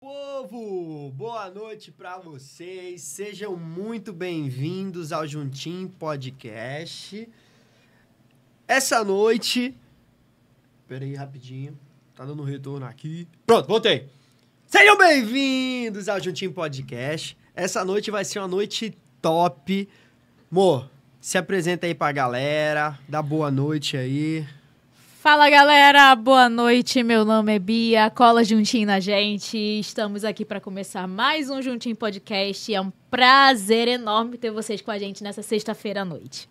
Povo, boa noite pra vocês, sejam muito bem-vindos ao Juntim Podcast. Essa noite... Pera aí, rapidinho, tá dando um retorno aqui. Pronto, voltei. Sejam bem-vindos ao Juntim Podcast. Essa noite vai ser uma noite top. Amor, se apresenta aí pra galera, dá boa noite aí. Fala galera, boa noite, meu nome é Bia, cola juntinho na gente, estamos aqui para começar mais um Juntinho Podcast, é um prazer enorme ter vocês com a gente nessa sexta-feira à noite.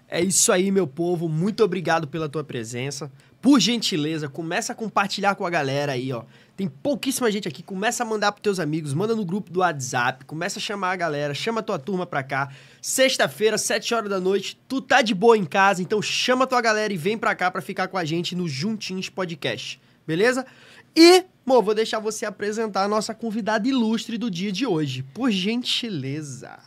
É isso aí, meu povo, muito obrigado pela tua presença, por gentileza, começa a compartilhar com a galera aí, ó, tem pouquíssima gente aqui, começa a mandar pros teus amigos, manda no grupo do WhatsApp, começa a chamar a galera, chama a tua turma pra cá, sexta-feira, 7 horas da noite, tu tá de boa em casa, então chama a tua galera e vem pra cá pra ficar com a gente no Juntinhos Podcast, beleza? E, amor, vou deixar você apresentar a nossa convidada ilustre do dia de hoje, por gentileza.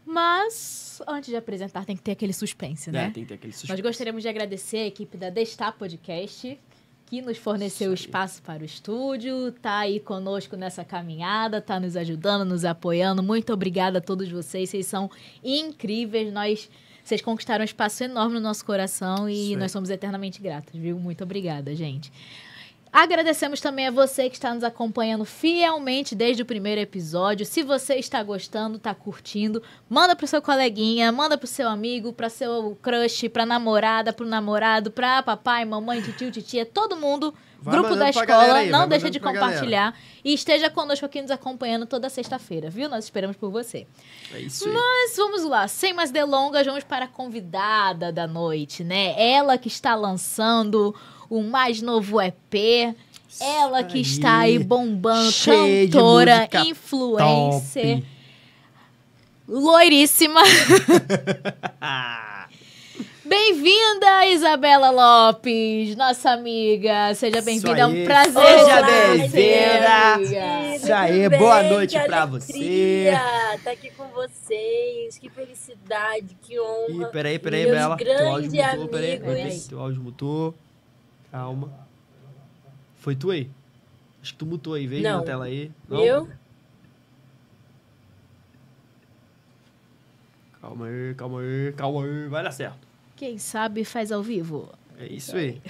Mas, antes de apresentar, tem que ter aquele suspense, né? Tem que ter aquele suspense. Nós gostaríamos de agradecer a equipe da Destar Podcast, que nos forneceu espaço para o estúdio, tá aí conosco nessa caminhada, tá nos ajudando, nos apoiando. Muito obrigada a todos vocês são incríveis. Vocês conquistaram um espaço enorme no nosso coração e nós somos eternamente gratos, viu? Muito obrigada, gente. Agradecemos também a você que está nos acompanhando fielmente desde o primeiro episódio. Se você está gostando, está curtindo, manda pro seu coleguinha, manda pro seu amigo, para seu crush, pra namorada, pro namorado, pra papai, mamãe, titio, titia, todo mundo, grupo da escola, aí, não deixa de compartilhar. E esteja conosco aqui nos acompanhando toda sexta-feira, viu? Nós esperamos por você. É isso aí. Mas vamos lá, sem mais delongas, vamos para a convidada da noite, né? Ela que está lançando o mais novo EP, ela que está aí bombando, cantora, influencer, top. Loiríssima. Bem-vinda, Isabela Lopes, nossa amiga. Seja bem-vinda, é um prazer. Seja bem-vinda. Isso aí, boa noite pra você. Tá aqui com vocês, que felicidade, que honra. Ih, peraí, Bela. Teu áudio mutou, amigo, peraí. Teu áudio mutou. Calma. Foi tu aí? Acho que tu mutou aí, veio na tela aí. Não? Eu? Calma aí, vai dar certo. Quem sabe faz ao vivo. É isso aí.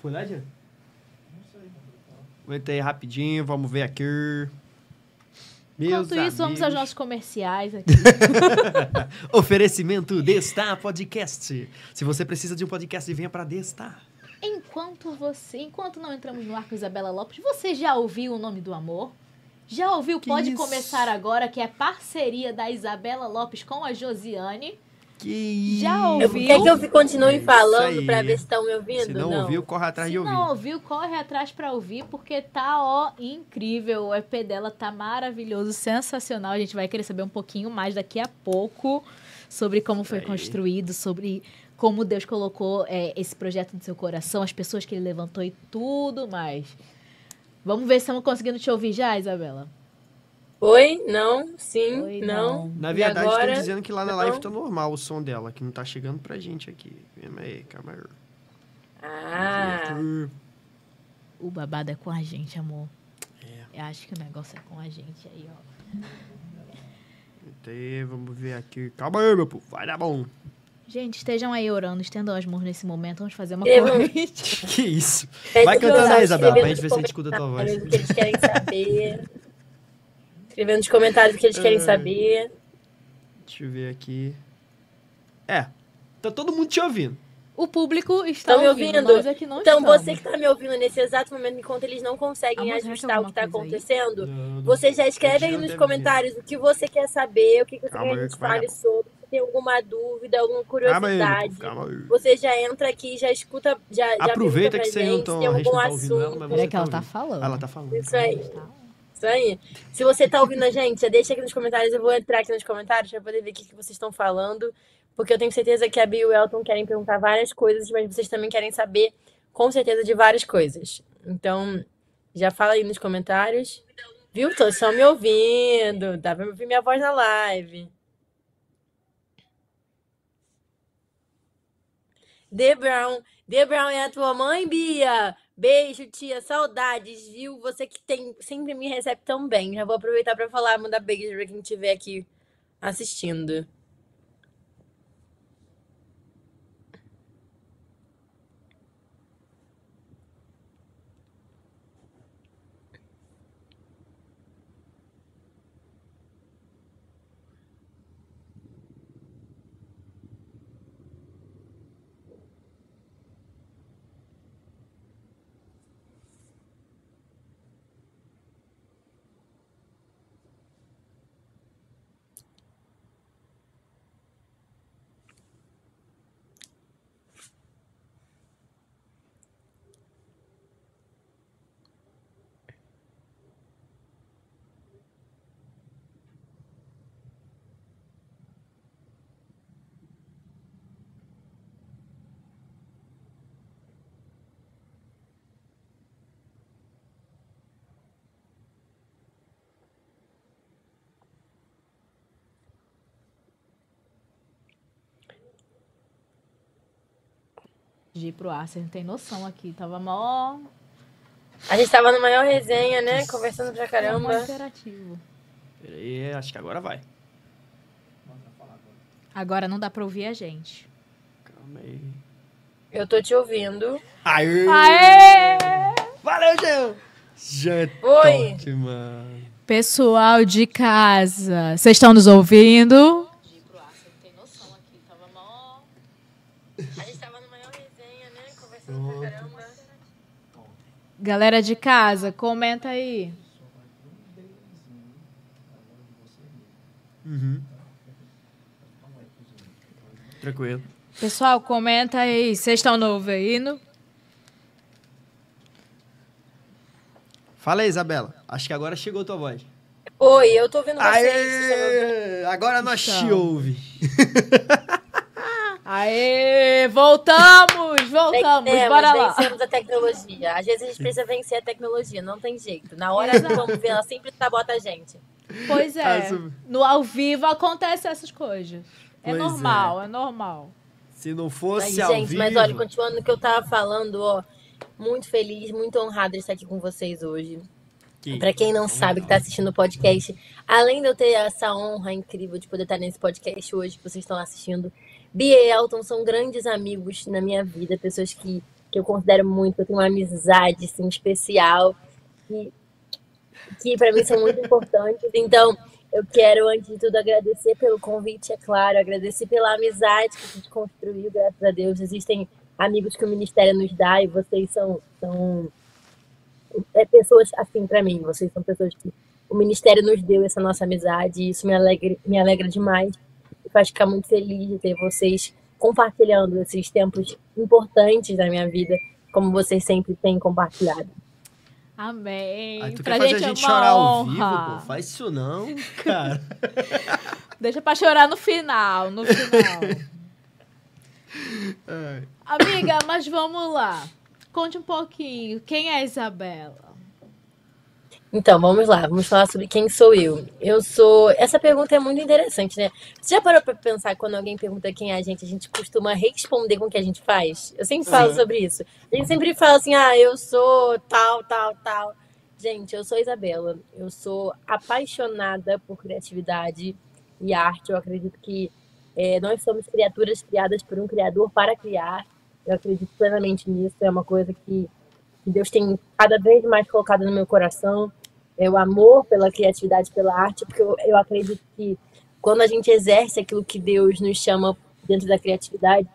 Foi lá, Jean? Não sei. Aguenta aí rapidinho, vamos ver aqui. Enquanto isso, vamos aos nossos comerciais aqui. Oferecimento Destar Podcast. Se você precisa de um podcast, venha para Destar. Enquanto não entramos no ar com Isabela Lopes, você já ouviu O Nome do Amor? Já ouviu Pode Começar Agora, que é parceria da Isabela Lopes com a Josiane? Já ouviu? Quer que eu continue falando pra ver se estão me ouvindo? Se não ouviu, corre atrás de ouvir. Se não ouviu, corre atrás pra ouvir, porque tá, incrível. O EP dela tá maravilhoso, sensacional. A gente vai querer saber um pouquinho mais daqui a pouco sobre como foi construído, sobre como Deus colocou esse projeto no seu coração, as pessoas que ele levantou e tudo mais. Vamos ver se estamos conseguindo te ouvir já, Isabela? Oi? Não? Sim? Oi, não? Na verdade, estão dizendo que lá na live tá normal o som dela, que não tá chegando pra gente aqui. Calma aí. O babado é com a gente, amor. É. Eu acho que o negócio é com a gente aí, ó. Então, vamos ver aqui. Calma aí, meu povo. Vai dar bom. Gente, estejam aí orando, estendam as mãos nesse momento. Vamos fazer uma corrente. Que isso? Vai cantando aí, Isabela, pra gente ver se a gente escuta a tua voz. O que eles querem saber. Escrevendo nos comentários o que eles querem saber. Deixa eu ver aqui. Tá todo mundo te ouvindo. O público está me ouvindo. Nós é que não então, estamos. você que está me ouvindo nesse exato momento, enquanto eles não conseguem ajustar o que está acontecendo, Não, você já escreve aí nos comentários o que você quer saber, o que você quer que a gente fale sobre, se tem alguma dúvida, alguma curiosidade. Calma aí. Você já entra aqui, já escuta, já aproveita que vocês vocês não estão tem algum ouvindo ela, mas Peraí você que ela tá tá falando. Ela tá falando. Isso aí. Isso aí. Se você tá ouvindo a gente, já deixa aqui nos comentários. Eu vou entrar aqui nos comentários pra poder ver o que vocês estão falando. Porque eu tenho certeza que a Bia e o Elton querem perguntar várias coisas, mas vocês também querem saber, com certeza, de várias coisas. Então, já fala aí nos comentários. Viu? Todos estão me ouvindo. Dá pra ouvir minha voz na live. The Brown é a tua mãe, Bia? Beijo, tia. Saudades, viu? Você que sempre me recebe tão bem. Já vou aproveitar pra falar, mandar beijo pra quem estiver aqui assistindo. De ir pro ar, você não tem noção aqui. Tava mó... A gente tava na maior resenha, né? Conversando pra caramba. Mó interativo. Peraí, acho que agora vai. Agora não dá pra ouvir a gente. Calma aí. Eu tô te ouvindo. Aê! Aê! Valeu, Jean! Jean, Oi! top, mano. Pessoal de casa, vocês estão nos ouvindo? A gente tava na maior resenha, né? Conversando pra caramba. Galera de casa, comenta aí. Tranquilo. Pessoal, comenta aí. Vocês estão nos ouvindo? Fala aí, Isabela. Acho que agora chegou a tua voz. Oi, eu tô ouvindo vocês. Aê! Agora nós te ouve. Aê! Voltamos! Bora lá. Vencemos a tecnologia. Às vezes a gente precisa vencer a tecnologia, não tem jeito. Na hora que vamos ver, ela sempre sabota a gente. Pois é. No ao vivo acontece essas coisas. É Pois normal, é normal. Se não fosse Aí, ao gente, vivo... mas olha, continuando o que eu tava falando, ó, muito feliz, muito honrada de estar aqui com vocês hoje. Pra quem não sabe que tá assistindo o podcast, além de eu ter essa honra incrível de poder estar nesse podcast hoje que vocês estão assistindo, Bia e Elton são grandes amigos na minha vida, pessoas que eu considero muito, que eu tenho uma amizade assim, especial, que para mim são muito importantes. Então, eu quero, antes de tudo, agradecer pelo convite, é claro, agradecer pela amizade que a gente construiu, graças a Deus. Existem amigos que o Ministério nos dá e vocês são pessoas assim para mim. Vocês são pessoas que o Ministério nos deu essa nossa amizade e isso me alegra demais. E faz ficar muito feliz de ter vocês compartilhando esses tempos importantes da minha vida, como vocês sempre têm compartilhado. Amém. Aí tu pra quer fazer gente a gente é uma chorar honra. ao vivo, pô? Faz isso não, cara. Deixa pra chorar no final, Amiga, mas vamos lá. Conte um pouquinho. Quem é a Isabela? Então, vamos lá. Vamos falar sobre quem sou eu. Essa pergunta é muito interessante, né? Você já parou pra pensar quando alguém pergunta quem é a gente costuma responder com o que a gente faz? Eu sempre falo sobre isso. A gente sempre fala assim, eu sou tal, tal, tal. Gente, eu sou Isabela. Eu sou apaixonada por criatividade e arte. Eu acredito que nós somos criaturas criadas por um criador para criar. Eu acredito plenamente nisso. É uma coisa que Deus tem cada vez mais colocado no meu coração. É o amor pela criatividade, pela arte, porque eu acredito que quando a gente exerce aquilo que Deus nos chama dentro da criatividade,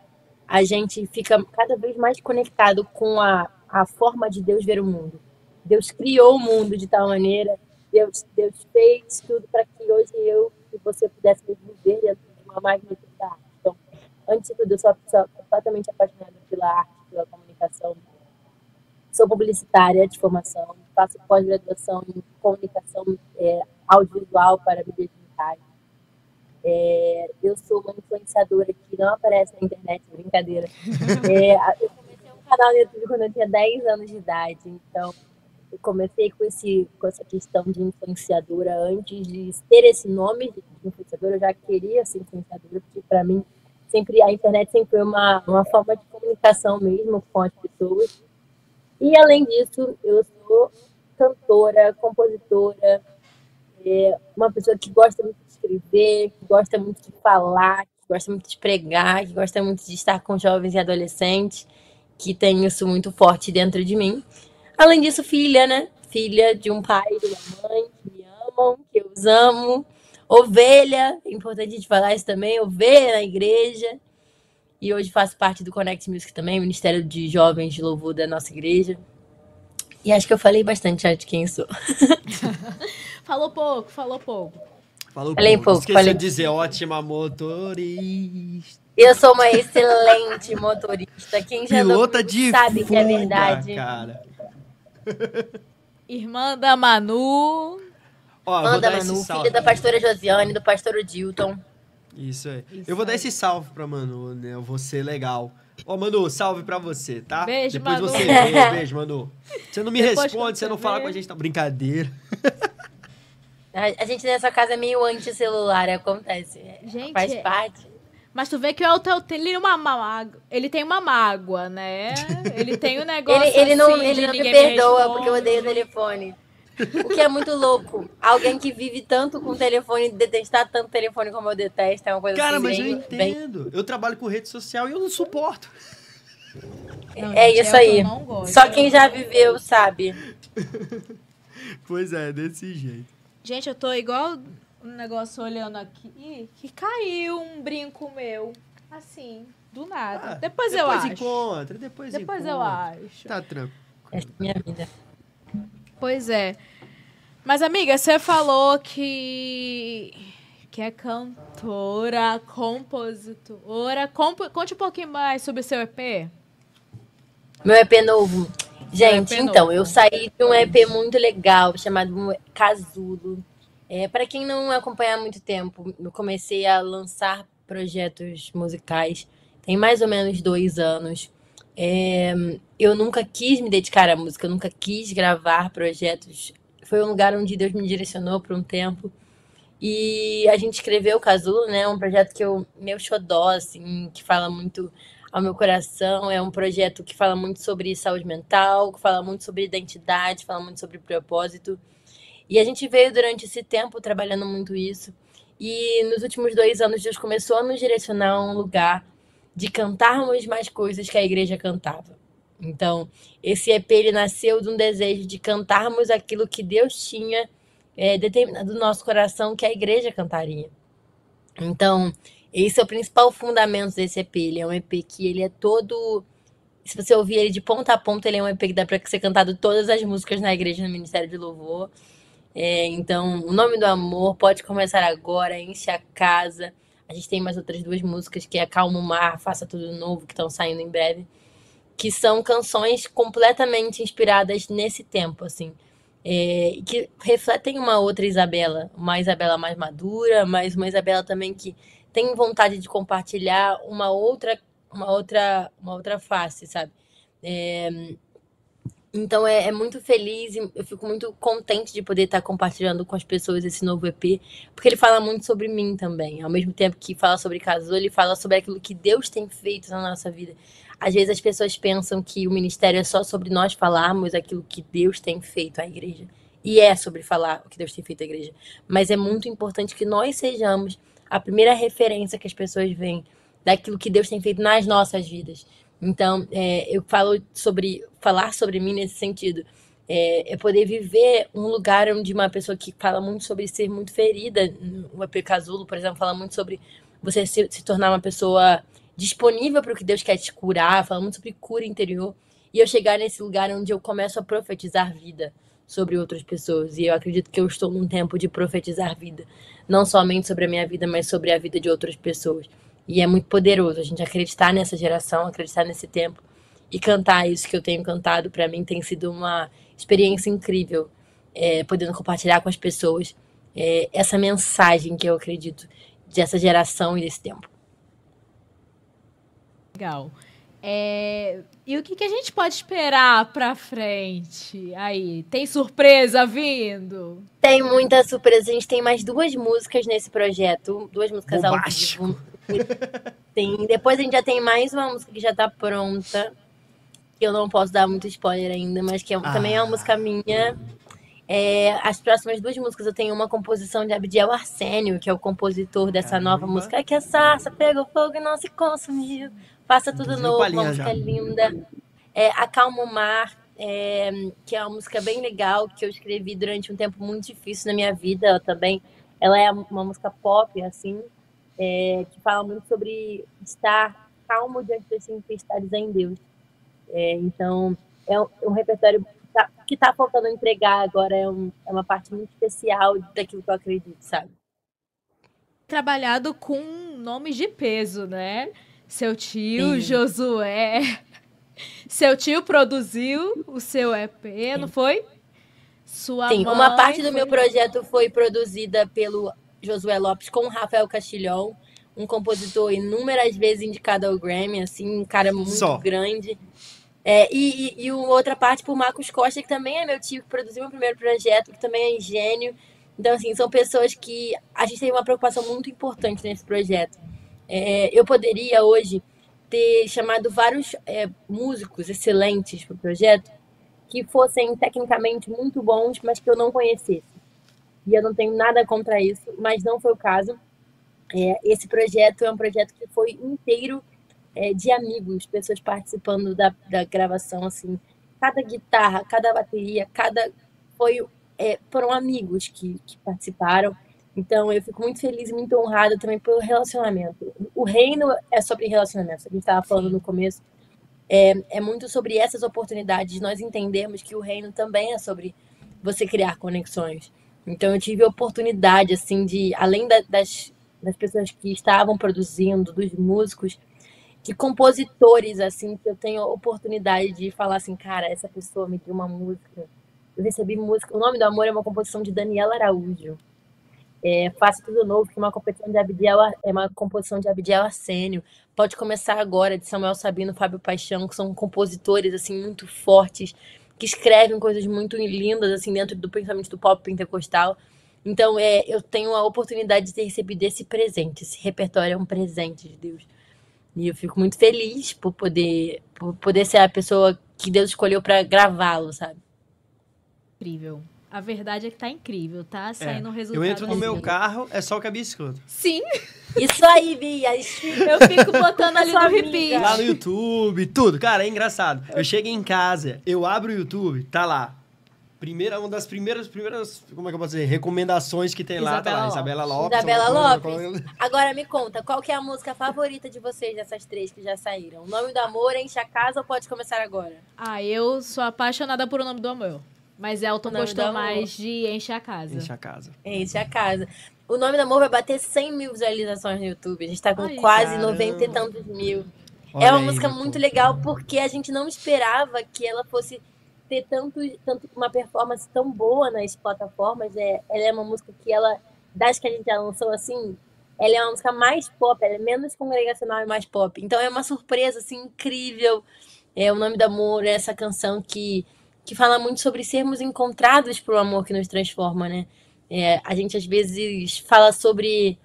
a gente fica cada vez mais conectado com a forma de Deus ver o mundo. Deus criou o mundo de tal maneira, Deus fez tudo para que hoje eu e você pudéssemos viver dentro de uma magnífica arte. Então, antes de tudo, eu sou uma pessoa completamente apaixonada pela arte, pela comunicação. Sou publicitária de formação, faço pós-graduação em comunicação audiovisual para mídias digitais. Eu sou uma influenciadora que não aparece na internet, brincadeira. Eu comecei um canal no YouTube quando eu tinha 10 anos de idade, então eu comecei com essa questão de influenciadora antes de ter esse nome de influenciadora. Eu já queria ser influenciadora, porque para mim a internet sempre foi uma forma de comunicação mesmo com as pessoas. E além disso, eu sou cantora, compositora, uma pessoa que gosta muito de escrever, que gosta muito de falar, que gosta muito de pregar, que gosta muito de estar com jovens e adolescentes, que tem isso muito forte dentro de mim. Além disso, filha, né? Filha de um pai e de uma mãe que me amam, que eu os amo. Ovelha, é importante a gente falar isso também, ovelha na igreja. E hoje faço parte do Connect Music também, Ministério de Jovens de Louvor da nossa igreja. E acho que eu falei bastante já de quem sou. Falou pouco. Falei pouco. Esqueceu de dizer ótima motorista. Eu sou uma excelente motorista. Quem já Pilota de sabe fuga, que é verdade. Cara. Irmã da Manu. Ó, Irmã da Manu, filha da pastora Josiane, do pastor Odilton. Isso aí. Eu vou dar esse salve pra Manu, né? Eu vou ser legal. Ó, Manu, salve pra você, tá? Beijo, Depois Manu. você vê. Beijo, Manu. Você não me Depois responde, você não fala com a gente, tá? Brincadeira. A gente nessa casa é meio anti-celular, acontece. Gente, faz parte. Mas tu vê que ele tem uma mágoa, né? Ele tem um negócio Ele não assim, de me ninguém perdoa responde. porque eu odeio o telefone. O que é muito louco. Alguém que vive tanto com o telefone, detestar tanto o telefone como eu detesto, é uma coisa Cara, assim, mas eu bem- entendo. Eu trabalho com rede social e eu não suporto. Não, É gente, isso eu aí. não gosto. Só quem já viveu sabe. Pois é, desse jeito. Gente, eu tô igual um negócio olhando aqui, que caiu um brinco meu. Assim, do nada. Depois eu acho. Depois eu acho. Tá tranquilo. Essa é a minha vida. Pois é. Mas, amiga, você falou que é cantora, compositora. Conte um pouquinho mais sobre o seu EP. Meu EP novo. Gente, EP então, novo. eu saí de um EP muito legal, chamado Casulo. Para quem não acompanha há muito tempo, eu comecei a lançar projetos musicais tem mais ou menos 2 anos. Eu nunca quis me dedicar à música, eu nunca quis gravar projetos. Foi um lugar onde Deus me direcionou por um tempo. E a gente escreveu o Casulo, né? Um projeto meu xodó, assim, que fala muito ao meu coração. É um projeto que fala muito sobre saúde mental, que fala muito sobre identidade, fala muito sobre propósito. E a gente veio durante esse tempo trabalhando muito isso. E nos últimos 2 anos, Deus começou a nos direcionar a um lugar de cantarmos mais coisas que a igreja cantava. Então, esse EP ele nasceu de um desejo de cantarmos aquilo que Deus tinha determinado no nosso coração que a igreja cantaria. Então, esse é o principal fundamento desse EP. Ele é um EP que ele é todo... Se você ouvir ele de ponta a ponta, ele é um EP que dá para ser cantado todas as músicas na igreja, no Ministério de Louvor. Então, O Nome do Amor, Pode Começar Agora, Enche a Casa. A gente tem mais outras 2 músicas, que é Acalma o Mar, Faça Tudo Novo, que estão saindo em breve. Que são canções completamente inspiradas nesse tempo, assim. Que refletem uma outra Isabela. Uma Isabela mais madura, mas uma Isabela também que tem vontade de compartilhar uma outra face, sabe? Então é muito feliz e eu fico muito contente de poder estar compartilhando com as pessoas esse novo EP, porque ele fala muito sobre mim também. Ao mesmo tempo que fala sobre Casulo, ele fala sobre aquilo que Deus tem feito na nossa vida. Às vezes as pessoas pensam que o ministério é só sobre nós falarmos aquilo que Deus tem feito à igreja. E é sobre falar o que Deus tem feito à igreja. Mas é muito importante que nós sejamos a primeira referência que as pessoas veem daquilo que Deus tem feito nas nossas vidas. Então, eu falo sobre falar sobre mim nesse sentido. É poder viver um lugar onde uma pessoa que fala muito sobre ser muito ferida, o EP Casulo, por exemplo, fala muito sobre você se tornar uma pessoa disponível para o que Deus quer te curar, fala muito sobre cura interior. E eu chegar nesse lugar onde eu começo a profetizar vida sobre outras pessoas. E eu acredito que eu estou num tempo de profetizar vida. Não somente sobre a minha vida, mas sobre a vida de outras pessoas. E é muito poderoso a gente acreditar nessa geração, acreditar nesse tempo e cantar isso que eu tenho cantado. Para mim tem sido uma experiência incrível. podendo compartilhar com as pessoas essa mensagem que eu acredito dessa geração e desse tempo. Legal. E o que a gente pode esperar pra frente? Aí, tem surpresa vindo? Tem muita surpresa. A gente tem mais 2 músicas nesse projeto. 2 músicas ao vivo. Sim. Depois a gente já tem mais uma música que já tá pronta. Que eu não posso dar muito spoiler ainda, mas que também é uma música minha. As próximas 2 músicas eu tenho uma composição de Abdiel Arsênio, que é o compositor dessa nova música. Que a sarça pegou fogo e não se consumiu. Faça tudo novo, uma música linda. Acalma o Mar, que é uma música bem legal, que eu escrevi durante um tempo muito difícil na minha vida. Ela é uma música pop, assim, que fala muito sobre estar calmo diante das tempestades em Deus. Então, é um repertório que tá faltando entregar agora, é uma parte muito especial daquilo que eu acredito, sabe? Trabalhado com nomes de peso, né? Seu tio, Josué. Seu tio produziu o seu EP, não foi? Sua mãe. Uma parte do meu projeto foi produzida pelo Josué Lopes com o Rafael Castilhon, um compositor inúmeras vezes indicado ao Grammy, assim, um cara muito grande. E outra parte por Marcos Costa, que também é meu tio, que produziu meu primeiro projeto, que também é engenho. Então, assim, são pessoas que a gente tem uma preocupação muito importante nesse projeto. Eu poderia hoje ter chamado vários músicos excelentes para o projeto que fossem tecnicamente muito bons, mas que eu não conhecesse. E eu não tenho nada contra isso, mas não foi o caso. Esse projeto é um projeto que foi inteiro de amigos, pessoas participando da gravação, assim. Cada guitarra, cada bateria, foram amigos que participaram. Então, eu fico muito feliz e muito honrada também pelo relacionamento. O reino é sobre relacionamento, a gente estava falando no começo. É muito sobre essas oportunidades, nós entendemos que o reino também é sobre você criar conexões. Então, eu tive a oportunidade, assim, de, além das pessoas que estavam produzindo, dos músicos, de compositores, assim, que eu tenho a oportunidade de falar assim, cara, essa pessoa me deu uma música. Eu recebi música. O Nome do Amor é uma composição de Daniela Araújo. Faça Tudo Novo, que é uma composição de Abdiel Arsênio. Pode Começar Agora, de Samuel Sabino, Fábio Paixão, que são compositores assim muito fortes, que escrevem coisas muito lindas assim dentro do pensamento do pop pentecostal. Então, eu tenho a oportunidade de ter recebido esse presente. Esse repertório é um presente de Deus. E eu fico muito feliz por poder ser a pessoa que Deus escolheu para gravá-lo, sabe? Incrível. A verdade é que tá incrível, tá saindo um resultado. Eu entro no meu carro, é só o que a Bia escuta. Sim. Isso aí, Bia. Eu fico botando ali no repeat. Lá no YouTube, tudo. Cara, é engraçado. Eu chego em casa, eu abro o YouTube, tá lá. Uma das primeiras, como é que eu posso dizer? Recomendações que tem lá, tá lá. Isabela Lopes. Agora me conta, qual que é a música favorita de vocês dessas 3 que já saíram? O Nome do Amor, Enche a Casa ou Pode Começar Agora? Eu sou apaixonada por O Nome do Amor. Mas Elton gostou mais de Enche a Casa. Enche a Casa. Enche a Casa. O Nome do Amor vai bater 100 mil visualizações no YouTube. A gente tá com quase 90 e tantos mil. É uma música muito legal porque a gente não esperava que ela fosse ter tanto uma performance tão boa nas plataformas. Ela é uma música que das que a gente já lançou assim, ela é uma música mais pop, ela é menos congregacional e mais pop. Então é uma surpresa assim incrível. O Nome do Amor é essa canção que fala muito sobre sermos encontrados por um amor que nos transforma, né? A gente, às vezes, fala sobre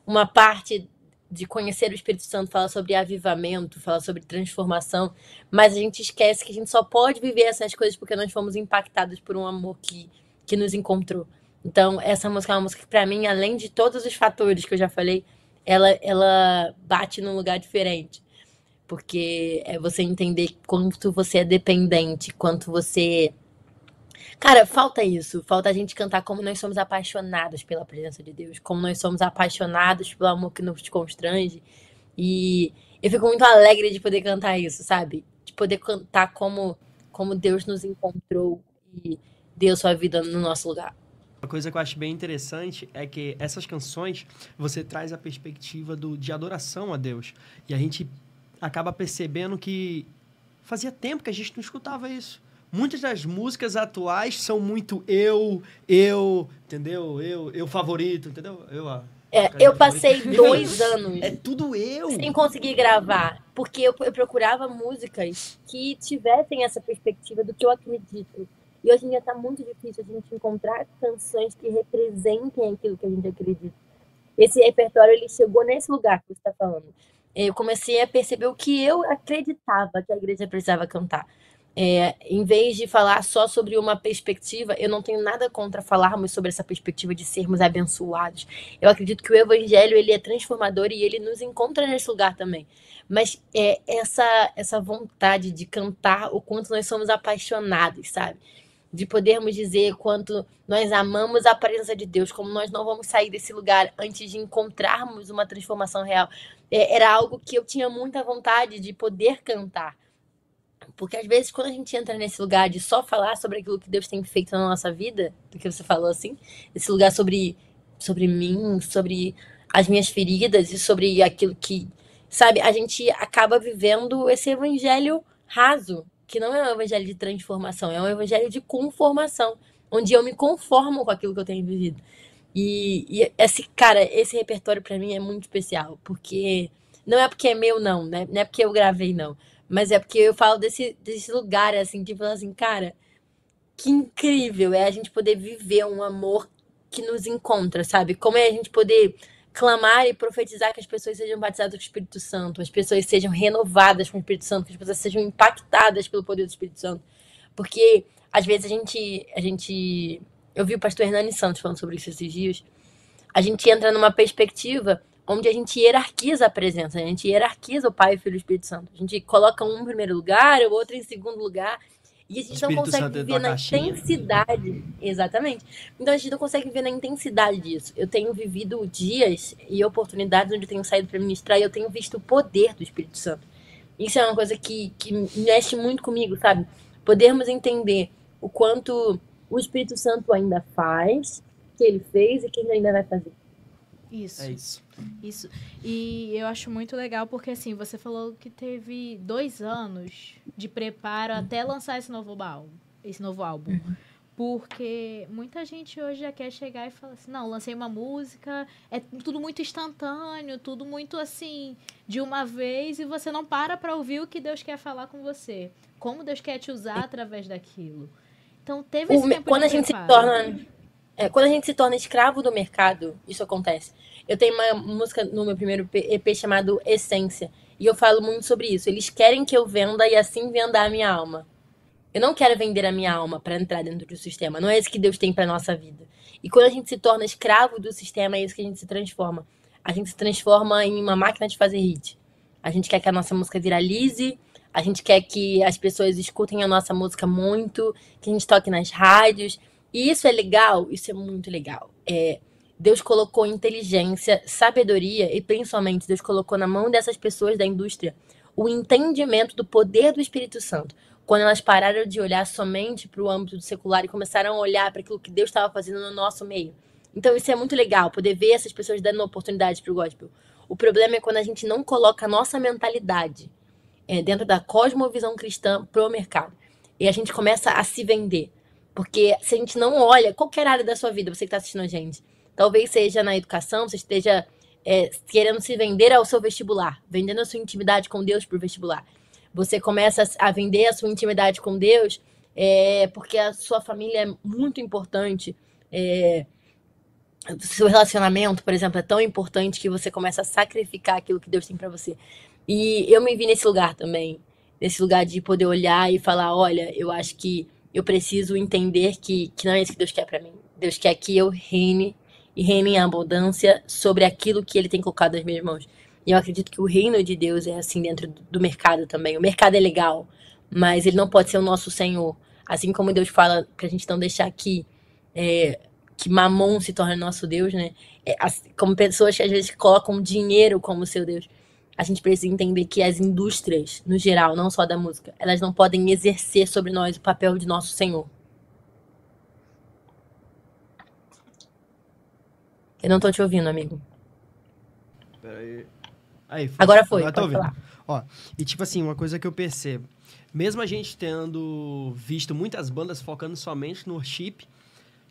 uma parte de conhecer o Espírito Santo, fala sobre avivamento, fala sobre transformação, mas a gente esquece que a gente só pode viver essas coisas porque nós fomos impactados por um amor que nos encontrou. Então, essa música é uma música que, pra mim, além de todos os fatores que eu já falei, ela bate num lugar diferente. Porque é você entender quanto você é dependente, quanto você... Cara, falta isso. Falta a gente cantar como nós somos apaixonados pela presença de Deus, como nós somos apaixonados pelo amor que nos constrange. E eu fico muito alegre de poder cantar isso, sabe? De poder cantar como Deus nos encontrou e deu sua vida no nosso lugar. Uma coisa que eu acho bem interessante é que essas canções, você traz a perspectiva de adoração a Deus. E a gente acaba percebendo que fazia tempo que a gente não escutava isso. muitas das músicas atuais são muito entendeu? Eu favorito, entendeu? Eu passei 2 anos É tudo eu. sem conseguir gravar, porque eu procurava músicas que tivessem essa perspectiva do que eu acredito. E hoje em dia tá muito difícil a gente encontrar canções que representem aquilo que a gente acredita. Esse repertório, ele chegou nesse lugar que você está falando. Eu comecei a perceber o que eu acreditava que a igreja precisava cantar. Em vez de falar só sobre uma perspectiva, eu não tenho nada contra falarmos sobre essa perspectiva de sermos abençoados. Eu acredito que o evangelho, ele é transformador e ele nos encontra nesse lugar também. Mas essa vontade de cantar o quanto nós somos apaixonados, sabe? De podermos dizer quanto nós amamos a presença de Deus, como nós não vamos sair desse lugar antes de encontrarmos uma transformação real. Era algo que eu tinha muita vontade de poder cantar. Porque às vezes quando a gente entra nesse lugar de só falar sobre aquilo que Deus tem feito na nossa vida, do que você falou assim, esse lugar sobre mim, sobre as minhas feridas e sobre aquilo que, sabe, a gente acaba vivendo esse evangelho raso, que não é um evangelho de transformação, é um evangelho de conformação, onde eu me conformo com aquilo que eu tenho vivido. E esse repertório pra mim é muito especial, porque não é porque é meu, não, né? Não é porque eu gravei, não. Mas é porque eu falo desse lugar, assim, tipo assim, cara, que incrível é a gente poder viver um amor que nos encontra, sabe? Como é a gente poder clamar e profetizar que as pessoas sejam batizadas com o Espírito Santo, as pessoas sejam renovadas com o Espírito Santo, que as pessoas sejam impactadas pelo poder do Espírito Santo. Porque, às vezes, eu vi o pastor Hernani Santos falando sobre isso esses dias. A gente entra numa perspectiva onde a gente hierarquiza a presença, a gente hierarquiza o Pai, o Filho e o Espírito Santo. A gente coloca um em primeiro lugar, o outro em segundo lugar, e a gente não consegue viver na intensidade. Exatamente. Então a gente não consegue viver na intensidade disso. Eu tenho vivido dias e oportunidades onde eu tenho saído para ministrar e eu tenho visto o poder do Espírito Santo. Isso é uma coisa que mexe muito comigo, sabe? Podermos entender o quanto o Espírito Santo ainda faz, que ele fez e que ele ainda vai fazer. Isso. É isso. Isso. E eu acho muito legal porque, assim, você falou que teve 2 anos de preparo até lançar esse novo álbum. Porque muita gente hoje já quer chegar e falar assim, não, lancei uma música, é tudo muito instantâneo, tudo muito, assim, de uma vez, e você não para ouvir o que Deus quer falar com você. Como Deus quer te usar através daquilo. Então, teve esse tempo quando de a gente preparo. quando a gente se torna escravo do mercado, isso acontece. Eu tenho uma música no meu primeiro EP chamado Essência, e eu falo muito sobre isso. Eles querem que eu venda e assim venda a minha alma. Eu não quero vender a minha alma para entrar dentro do sistema. Não é isso que Deus tem para nossa vida. E quando a gente se torna escravo do sistema, é isso que a gente se transforma. A gente se transforma em uma máquina de fazer hit. A gente quer que a nossa música viralize, a gente quer que as pessoas escutem a nossa música muito, que a gente toque nas rádios. E isso é legal, isso é muito legal. Deus colocou inteligência, sabedoria e principalmente Deus colocou na mão dessas pessoas da indústria o entendimento do poder do Espírito Santo. Quando elas pararam de olhar somente para o âmbito do secular e começaram a olhar para aquilo que Deus estava fazendo no nosso meio. Então isso é muito legal, poder ver essas pessoas dando oportunidade para o gospel. O problema é quando a gente não coloca a nossa mentalidade dentro da cosmovisão cristã pro mercado. E a gente começa a se vender. Porque se a gente não olha, qualquer área da sua vida, você que está assistindo a gente, talvez seja na educação, você esteja querendo se vender ao seu vestibular, vendendo a sua intimidade com Deus pro vestibular. Você começa a vender a sua intimidade com Deus porque a sua família é muito importante. O seu relacionamento, por exemplo, é tão importante que você começa a sacrificar aquilo que Deus tem para você. E eu me vi nesse lugar também, nesse lugar de poder olhar e falar, olha, eu acho que eu preciso entender que não é isso que Deus quer para mim. Deus quer que eu reine e reine em abundância sobre aquilo que Ele tem colocado nas minhas mãos. E eu acredito que o reino de Deus é assim dentro do mercado também. O mercado é legal, mas ele não pode ser o nosso Senhor. Assim como Deus fala pra gente não deixar que Mamon se torne nosso Deus, né? Como pessoas que às vezes colocam dinheiro como seu Deus. A gente precisa entender que as indústrias, no geral, não só da música, elas não podem exercer sobre nós o papel de nosso Senhor. Eu não tô te ouvindo, amigo. Peraí. Aí, Agora foi, Agora tô pode ouvindo. falar. Ó, e tipo assim, uma coisa que eu percebo, mesmo a gente tendo visto muitas bandas focando somente no worship,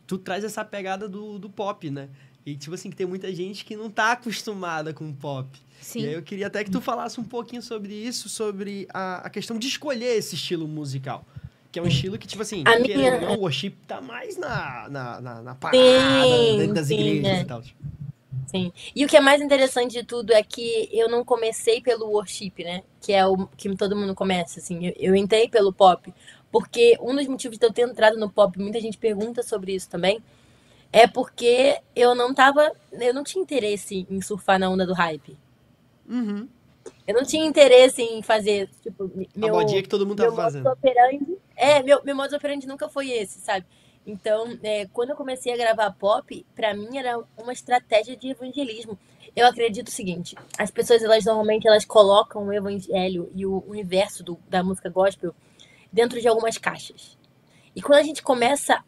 tu traz essa pegada do pop, né? E tipo assim, que tem muita gente que não tá acostumada com pop. Sim. E aí eu queria até que tu falasse um pouquinho sobre isso, sobre a questão de escolher esse estilo musical. Que é um estilo que, tipo assim, querendo ou não, o worship tá mais na parada, dentro das igrejas e tal. Sim. E o que é mais interessante de tudo é que eu não comecei pelo worship, né? Que é o que todo mundo começa, assim. Eu entrei pelo pop. Porque um dos motivos de eu ter entrado no pop, muita gente pergunta sobre isso também, é porque eu não tinha interesse em surfar na onda do hype. Uhum. Eu não tinha interesse em fazer, tipo, A modinha que todo mundo tava fazendo. Meu modus operandi nunca foi esse, sabe? Então, quando eu comecei a gravar pop, pra mim era uma estratégia de evangelismo. Eu acredito o seguinte, as pessoas, normalmente, elas colocam o evangelho e o universo da música gospel dentro de algumas caixas. E quando a gente começa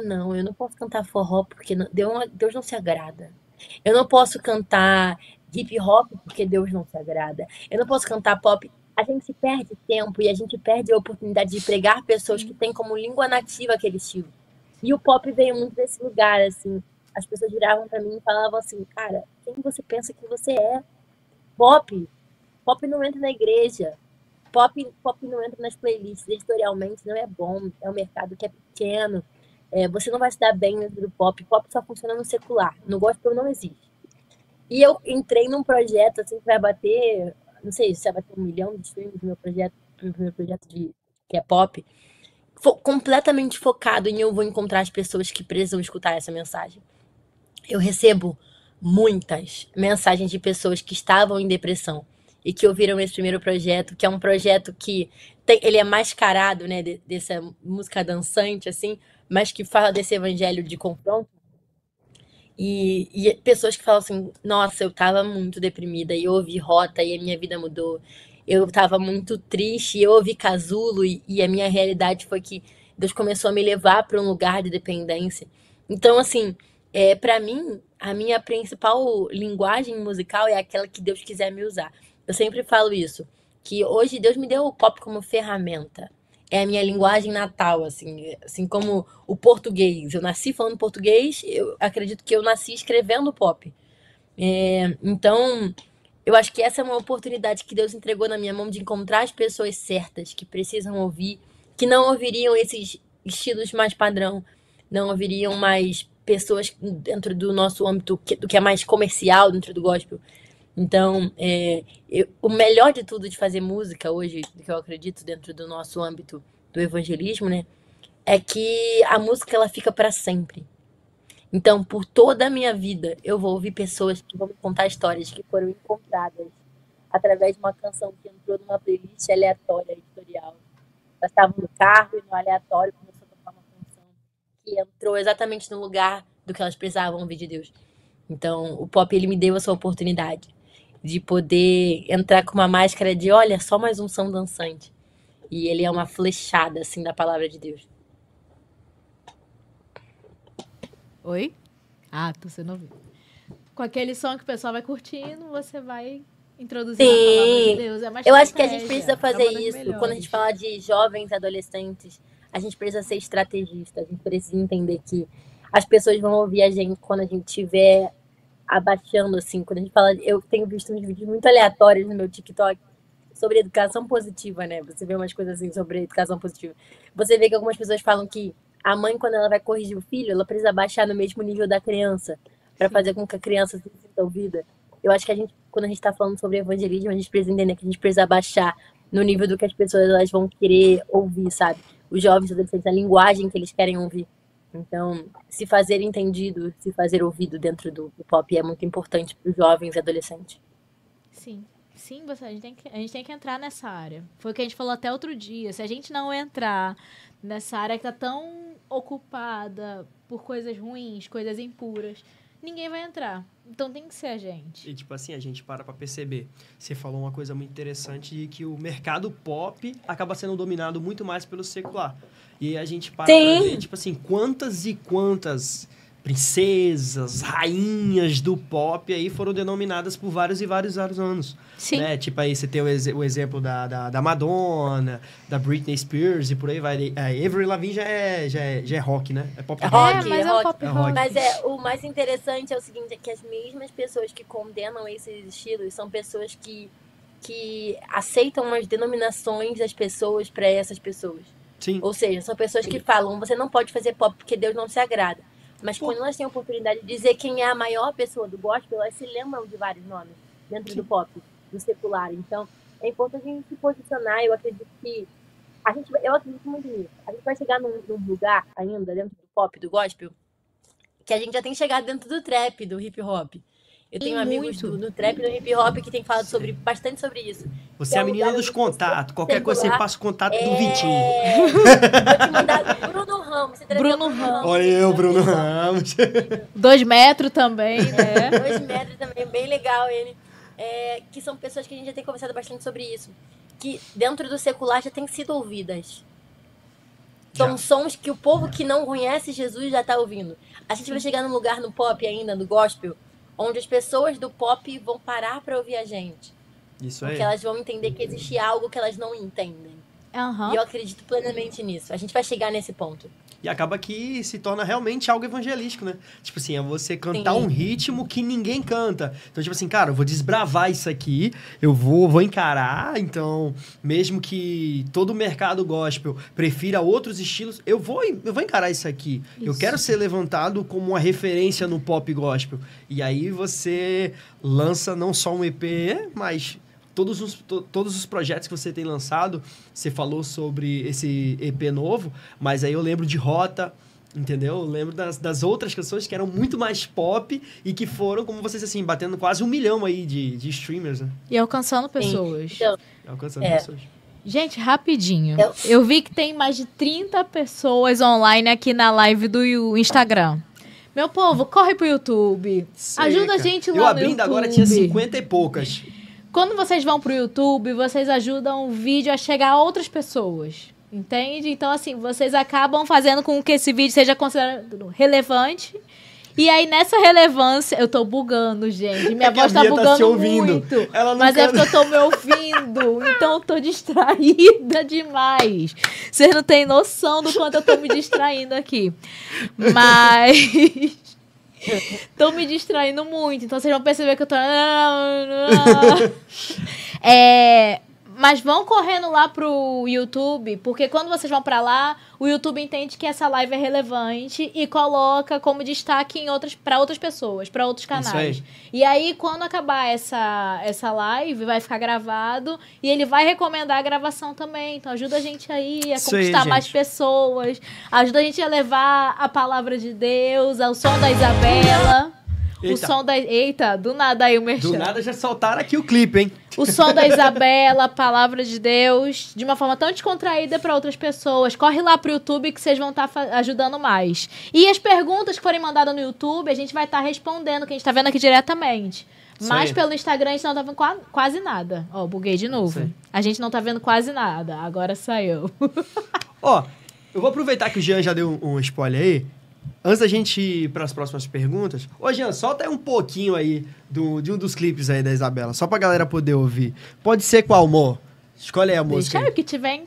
não, eu não posso cantar forró porque Deus não se agrada. Eu não posso cantar hip hop porque Deus não se agrada. Eu não posso cantar pop. A gente perde tempo e a gente perde a oportunidade de pregar pessoas que têm como língua nativa aquele estilo. E o pop veio muito desse lugar, assim. As pessoas viravam pra mim e falavam assim, cara, quem você pensa que você é? Pop. Pop não entra na igreja. Pop não entra nas playlists. Editorialmente não é bom. É um mercado que é pequeno. Você não vai se dar bem dentro do pop. Pop só funciona no secular. No gospel não existe. E eu entrei num projeto assim que vai bater, não sei se vai bater 1 milhão de streams no meu primeiro projeto que é pop, completamente focado em eu vou encontrar as pessoas que precisam escutar essa mensagem. Eu recebo muitas mensagens de pessoas que estavam em depressão e que ouviram esse primeiro projeto, que é um projeto que ele é mascarado, né, dessa música dançante assim, mas que fala desse evangelho de confronto. E pessoas que falam assim, nossa, eu tava muito deprimida e eu ouvi Rota e a minha vida mudou. Eu tava muito triste e eu ouvi Casulo e a minha realidade foi que Deus começou a me levar para um lugar de dependência. Então, assim, para mim, a minha principal linguagem musical é aquela que Deus quiser me usar. Eu sempre falo isso, que hoje Deus me deu o pop como ferramenta. É a minha linguagem natal, assim como o português. Eu nasci falando português, eu acredito que eu nasci escrevendo pop. Então, eu acho que essa é uma oportunidade que Deus entregou na minha mão de encontrar as pessoas certas que precisam ouvir, que não ouviriam esses estilos mais padrão, não ouviriam mais pessoas dentro do nosso âmbito, do que é mais comercial, dentro do gospel. Então, o melhor de tudo de fazer música hoje, que eu acredito dentro do nosso âmbito do evangelismo, né, é que a música ela fica para sempre. Então, por toda a minha vida, eu vou ouvir pessoas que vão me contar histórias que foram encontradas através de uma canção que entrou numa playlist aleatória, editorial. Elas estavam no carro e no aleatório começou a tocar uma canção que entrou exatamente no lugar do que elas precisavam ouvir de Deus. Então, o pop ele me deu essa oportunidade de poder entrar com uma máscara de, olha, só mais um som dançante. E ele é uma flechada, assim, da palavra de Deus. Oi? Ah, tô sendo ouvido. Com aquele som que o pessoal vai curtindo, você vai introduzindo a palavra de Deus. É mais eu acho que a gente precisa fazer uma das isso. melhores. Quando a gente fala de jovens, adolescentes, a gente precisa ser estrategista. A gente precisa entender que as pessoas vão ouvir a gente quando a gente estiver abaixando, assim. Quando a gente fala... Eu tenho visto uns vídeos muito aleatórios no meu TikTok sobre educação positiva, né? Você vê umas coisas assim sobre educação positiva. Você vê que algumas pessoas falam que a mãe, quando ela vai corrigir o filho, ela precisa baixar no mesmo nível da criança para fazer com que a criança se sinta ouvida. Eu acho que quando a gente está falando sobre evangelismo, a gente precisa entender que a gente precisa baixar no nível do que as pessoas elas vão querer ouvir, sabe? Os jovens, adolescentes, a linguagem que eles querem ouvir. Então, se fazer entendido, se fazer ouvido dentro do pop é muito importante para os jovens e adolescentes. Sim. Sim, a gente tem que entrar nessa área. Foi o que a gente falou até outro dia. Se a gente não entrar nessa área que tá tão ocupada por coisas ruins, coisas impuras, ninguém vai entrar. Então tem que ser a gente. E tipo assim, a gente para pra perceber. Você falou uma coisa muito interessante de que o mercado pop acaba sendo dominado muito mais pelo secular. E aí a gente para pra ver, tipo assim, quantas e quantas princesas, rainhas do pop aí foram denominadas por vários e vários anos. Sim. Né? Tipo, aí você tem o exemplo da Madonna, da Britney Spears e por aí vai. A Avril Lavigne já é rock, né? É pop rock. Mas é um pop rock. Mas o mais interessante é o seguinte, é que as mesmas pessoas que condenam esses estilos são pessoas que aceitam as denominações das pessoas para essas pessoas. Sim. Ou seja, são pessoas que falam, você não pode fazer pop porque Deus não se agrada. Mas quando elas têm a oportunidade de dizer quem é a maior pessoa do gospel, elas se lembram de vários nomes dentro do pop, do secular. Então, é importante a gente se posicionar. Eu acredito muito nisso. A gente vai chegar num lugar ainda, dentro do pop, do gospel, que a gente já tem chegado dentro do trap, do hip hop. Eu tenho amigos do trap e do hip hop que tem falado bastante sobre isso. Você é a menina dos contatos. Qualquer coisa você passa o contato do Vitinho. Vou te mandar Bruno Ramos. Bruno Ramos. Olha eu, Bruno Ramos. 2 metros também, né? 2 metros também, bem legal ele. Que são pessoas que a gente já tem conversado bastante sobre isso. Que dentro do secular já têm sido ouvidas. São sons que o povo que não conhece Jesus já está ouvindo. A gente vai chegar num lugar no pop ainda, no gospel, onde as pessoas do pop vão parar para ouvir a gente. Isso aí. Porque elas vão entender que existe algo que elas não entendem. Uhum. E eu acredito plenamente nisso. A gente vai chegar nesse ponto. E acaba que se torna realmente algo evangelístico, né? Tipo assim, é você cantar um ritmo que ninguém canta. Então, tipo assim, cara, eu vou desbravar isso aqui, eu vou encarar. Então, mesmo que todo o mercado gospel prefira outros estilos, eu vou encarar isso aqui. Isso. Eu quero ser levantado como uma referência no pop gospel. E aí você lança não só um EP, mas todos os projetos que você tem lançado. Você falou sobre esse EP novo, mas aí eu lembro de Rota, entendeu? Eu lembro das outras canções que eram muito mais pop e que foram, como vocês assim, batendo quase 1 milhão aí de streamers, né? E alcançando pessoas. Então, alcançando pessoas. Gente, rapidinho. Eu vi que tem mais de 30 pessoas online aqui na live do Instagram. Meu povo, corre pro YouTube. Ajuda a gente lá no YouTube. Eu abrindo agora tinha 50 e poucas. Quando vocês vão pro YouTube, vocês ajudam o vídeo a chegar a outras pessoas. Entende? Então, assim, vocês acabam fazendo com que esse vídeo seja considerado relevante. E aí, nessa relevância... Eu tô bugando, gente. Minha voz tá bugando muito. Mas é porque eu tô me ouvindo. Então, eu tô distraída demais. Vocês não têm noção do quanto eu tô me distraindo aqui. Mas... tô me distraindo muito. Então, vocês vão perceber que eu tô... Mas vão correndo lá pro YouTube, porque quando vocês vão pra lá, o YouTube entende que essa live é relevante e coloca como destaque para outras pessoas, para outros canais. Isso aí. E aí, quando acabar essa live, vai ficar gravado e ele vai recomendar a gravação também. Então, ajuda a gente aí a conquistar mais pessoas, ajuda a gente a levar a palavra de Deus, ao som da Isabela. Eita. O som da... Eita, do nada aí o merchan. Do nada já soltaram aqui o clipe, hein? O som da Isabela, a palavra de Deus, de uma forma tão descontraída para outras pessoas. Corre lá pro YouTube que vocês vão estar ajudando mais. E as perguntas que forem mandadas no YouTube, a gente vai estar respondendo, que a gente tá vendo aqui diretamente. Mas pelo Instagram a gente não tá vendo quase nada. Ó, buguei de novo. A gente não tá vendo quase nada. Agora saiu. Ó, eu vou aproveitar que o Jean já deu um spoiler aí. Antes da gente ir para as próximas perguntas, ô Jean, solta aí um pouquinho aí de um dos clipes aí da Isabela, só pra galera poder ouvir. Pode ser qual, amor? Escolhe aí a música. Deixa aí o que tiver.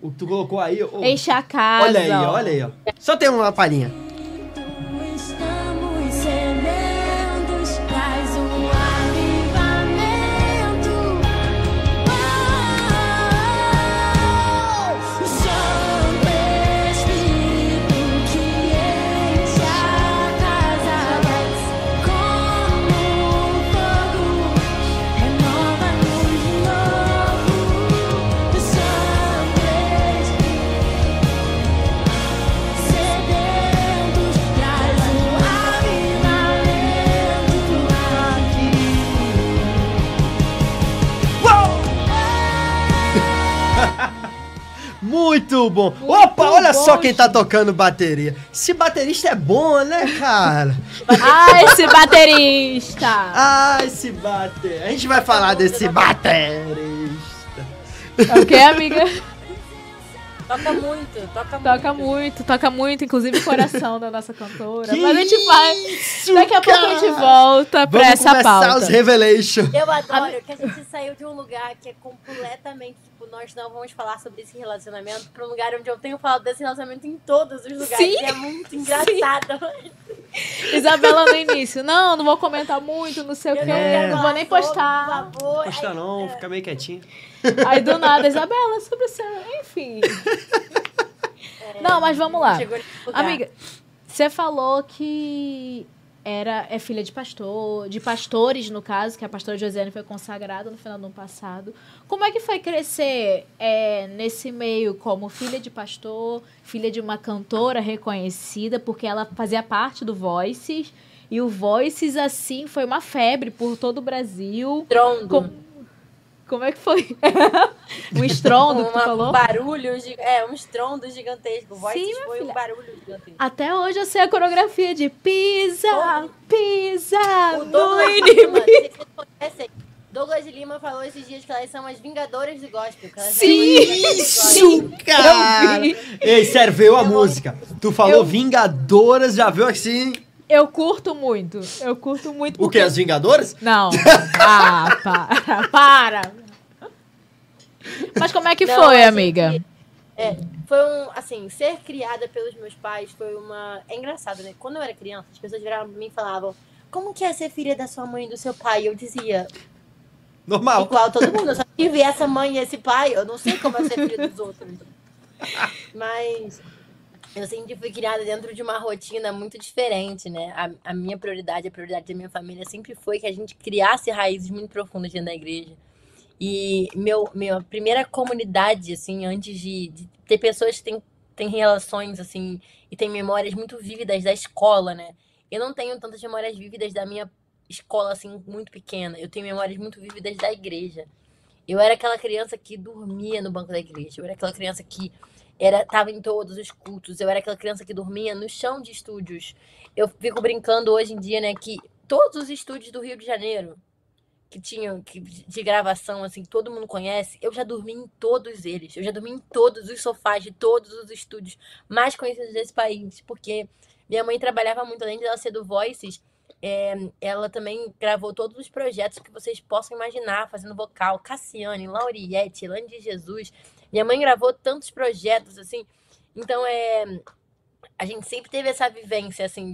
O que tu colocou aí... Enche a casa. Olha aí, ó. Só tem uma palhinha. Muito bom. Opa, olha só quem tá tocando bateria. Esse baterista é bom, né, cara? Esse baterista. Esse baterista. A gente vai falar desse baterista. É o que, amiga? Toca muito, Toca muito, inclusive o coração da nossa cantora. Mas a gente isso, daqui a pouco a gente volta pra essa pauta. Vamos começar os Revelation. Eu adoro que a gente saiu de um lugar que é completamente, tipo, nós não vamos falar sobre esse relacionamento pra um lugar onde eu tenho falado desse relacionamento em todos os lugares. Sim. E é muito engraçado. Isabela no início, não vou comentar muito, não sei o quê, não vou nem postar. Por favor. Posta não, fica meio quietinho. Aí do nada, Isabela, sobre o seu... Enfim. Não, mas vamos lá. Amiga, você falou que é filha de pastor, de pastores, no caso, que a pastora Josiane foi consagrada no final do ano passado. Como é que foi crescer nesse meio como filha de pastor, filha de uma cantora reconhecida, porque ela fazia parte do Voices, e o Voices, assim, foi uma febre por todo o Brasil. Trondo. Como é que foi? Um estrondo que tu falou? Um barulho, um estrondo gigantesco. Voices Sim, foi filha. um barulho gigantesco. Até hoje eu sei a coreografia de pisa, pisa, O Douglas no Lima, inimigo. vocês conhecem? Douglas de Lima falou esses dias que elas são as vingadoras do gospel. Que elas Sim! Isso, cara! Eu vi. Ei, sério, veio a música. Tu falou Vingadoras, já viu assim? Eu curto muito. O Porque... que, as Vingadoras? Não. Para. Mas como é que Não, foi, a amiga? gente- Foi assim, ser criada pelos meus pais foi uma... É engraçado, né? Quando eu era criança, as pessoas viravam pra mim e falavam: como que é ser filha da sua mãe e do seu pai? E eu dizia, Normal. igual todo mundo, eu só tive essa mãe e esse pai, eu não sei como é ser filha dos outros. Mas eu sempre fui criada dentro de uma rotina muito diferente, né? A minha prioridade, a prioridade da minha família sempre foi que a gente criasse raízes muito profundas dentro da igreja. E minha primeira comunidade, assim, antes de ter pessoas que têm relações, assim, e têm memórias muito vívidas da escola, né? Eu não tenho tantas memórias vívidas da minha escola, assim, muito pequena. Eu tenho memórias muito vívidas da igreja. Eu era aquela criança que dormia no banco da igreja. Eu era aquela criança que tava em todos os cultos. Eu era aquela criança que dormia no chão de estúdios. Eu fico brincando hoje em dia, né, que todos os estúdios do Rio de Janeiro que tinham de gravação, assim, todo mundo conhece, eu já dormi em todos eles. Eu já dormi em todos os sofás de todos os estúdios mais conhecidos desse país, porque minha mãe trabalhava muito, além de ela ser do Voices, ela também gravou todos os projetos que vocês possam imaginar, fazendo vocal. Cassiane, Lauriette, Elane de Jesus. Minha mãe gravou tantos projetos, assim. Então, a gente sempre teve essa vivência, assim,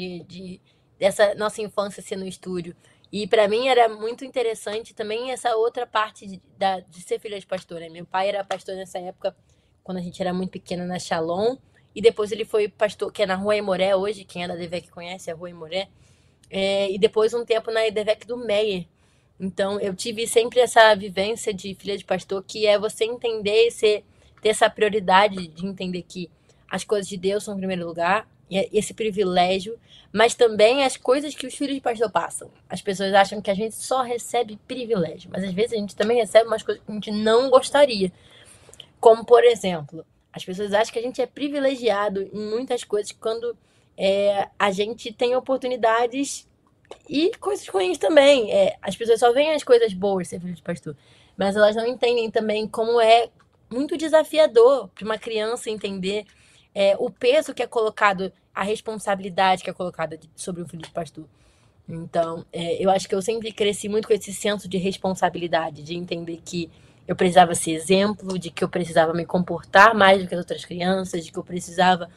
dessa nossa infância ser no estúdio. E pra mim era muito interessante também essa outra parte de ser filha de pastor, né? Meu pai era pastor nessa época, quando a gente era muito pequena, na Shalom. E depois ele foi pastor, que é na Rua Emoré hoje, quem é da DVEC conhece a Rua Emoré. E depois um tempo na DVEC do Meyer. Então eu tive sempre essa vivência de filha de pastor, que é você entender, ter essa prioridade de entender que as coisas de Deus são em primeiro lugar, e esse privilégio, mas também as coisas que os filhos de pastor passam. As pessoas acham que a gente só recebe privilégio, mas às vezes a gente também recebe umas coisas que a gente não gostaria. Como, por exemplo, as pessoas acham que a gente é privilegiado em muitas coisas quando a gente tem oportunidades e coisas ruins também. As pessoas só veem as coisas boas ser filho de pastor, mas elas não entendem também como é muito desafiador para uma criança entender o peso que é colocado, a responsabilidade que é colocada sobre o filho de pastor. Então, eu acho que eu sempre cresci muito com esse senso de responsabilidade, de entender que eu precisava ser exemplo, de que eu precisava me comportar mais do que as outras crianças, de que eu precisava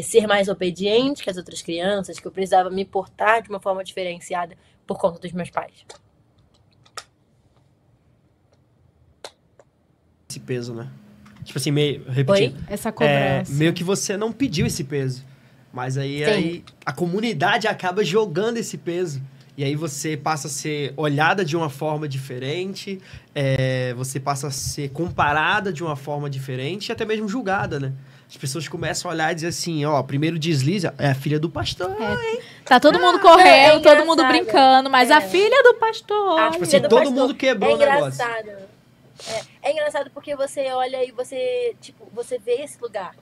ser mais obediente que as outras crianças, que eu precisava me portar de uma forma diferenciada por conta dos meus pais. Esse peso, né? Tipo assim, meio repetindo. Essa cobrança. Meio que você não pediu esse peso. Mas aí a comunidade acaba jogando esse peso. E aí você passa a ser olhada de uma forma diferente, você passa a ser comparada de uma forma diferente e até mesmo julgada, né? As pessoas começam a olhar e dizer assim, ó, primeiro desliza, é a filha do pastor, hein? Tá todo mundo correndo, todo mundo brincando, mas a filha do pastor... Tipo assim, todo mundo quebrou o negócio. É engraçado porque você olha e você vê esse lugar.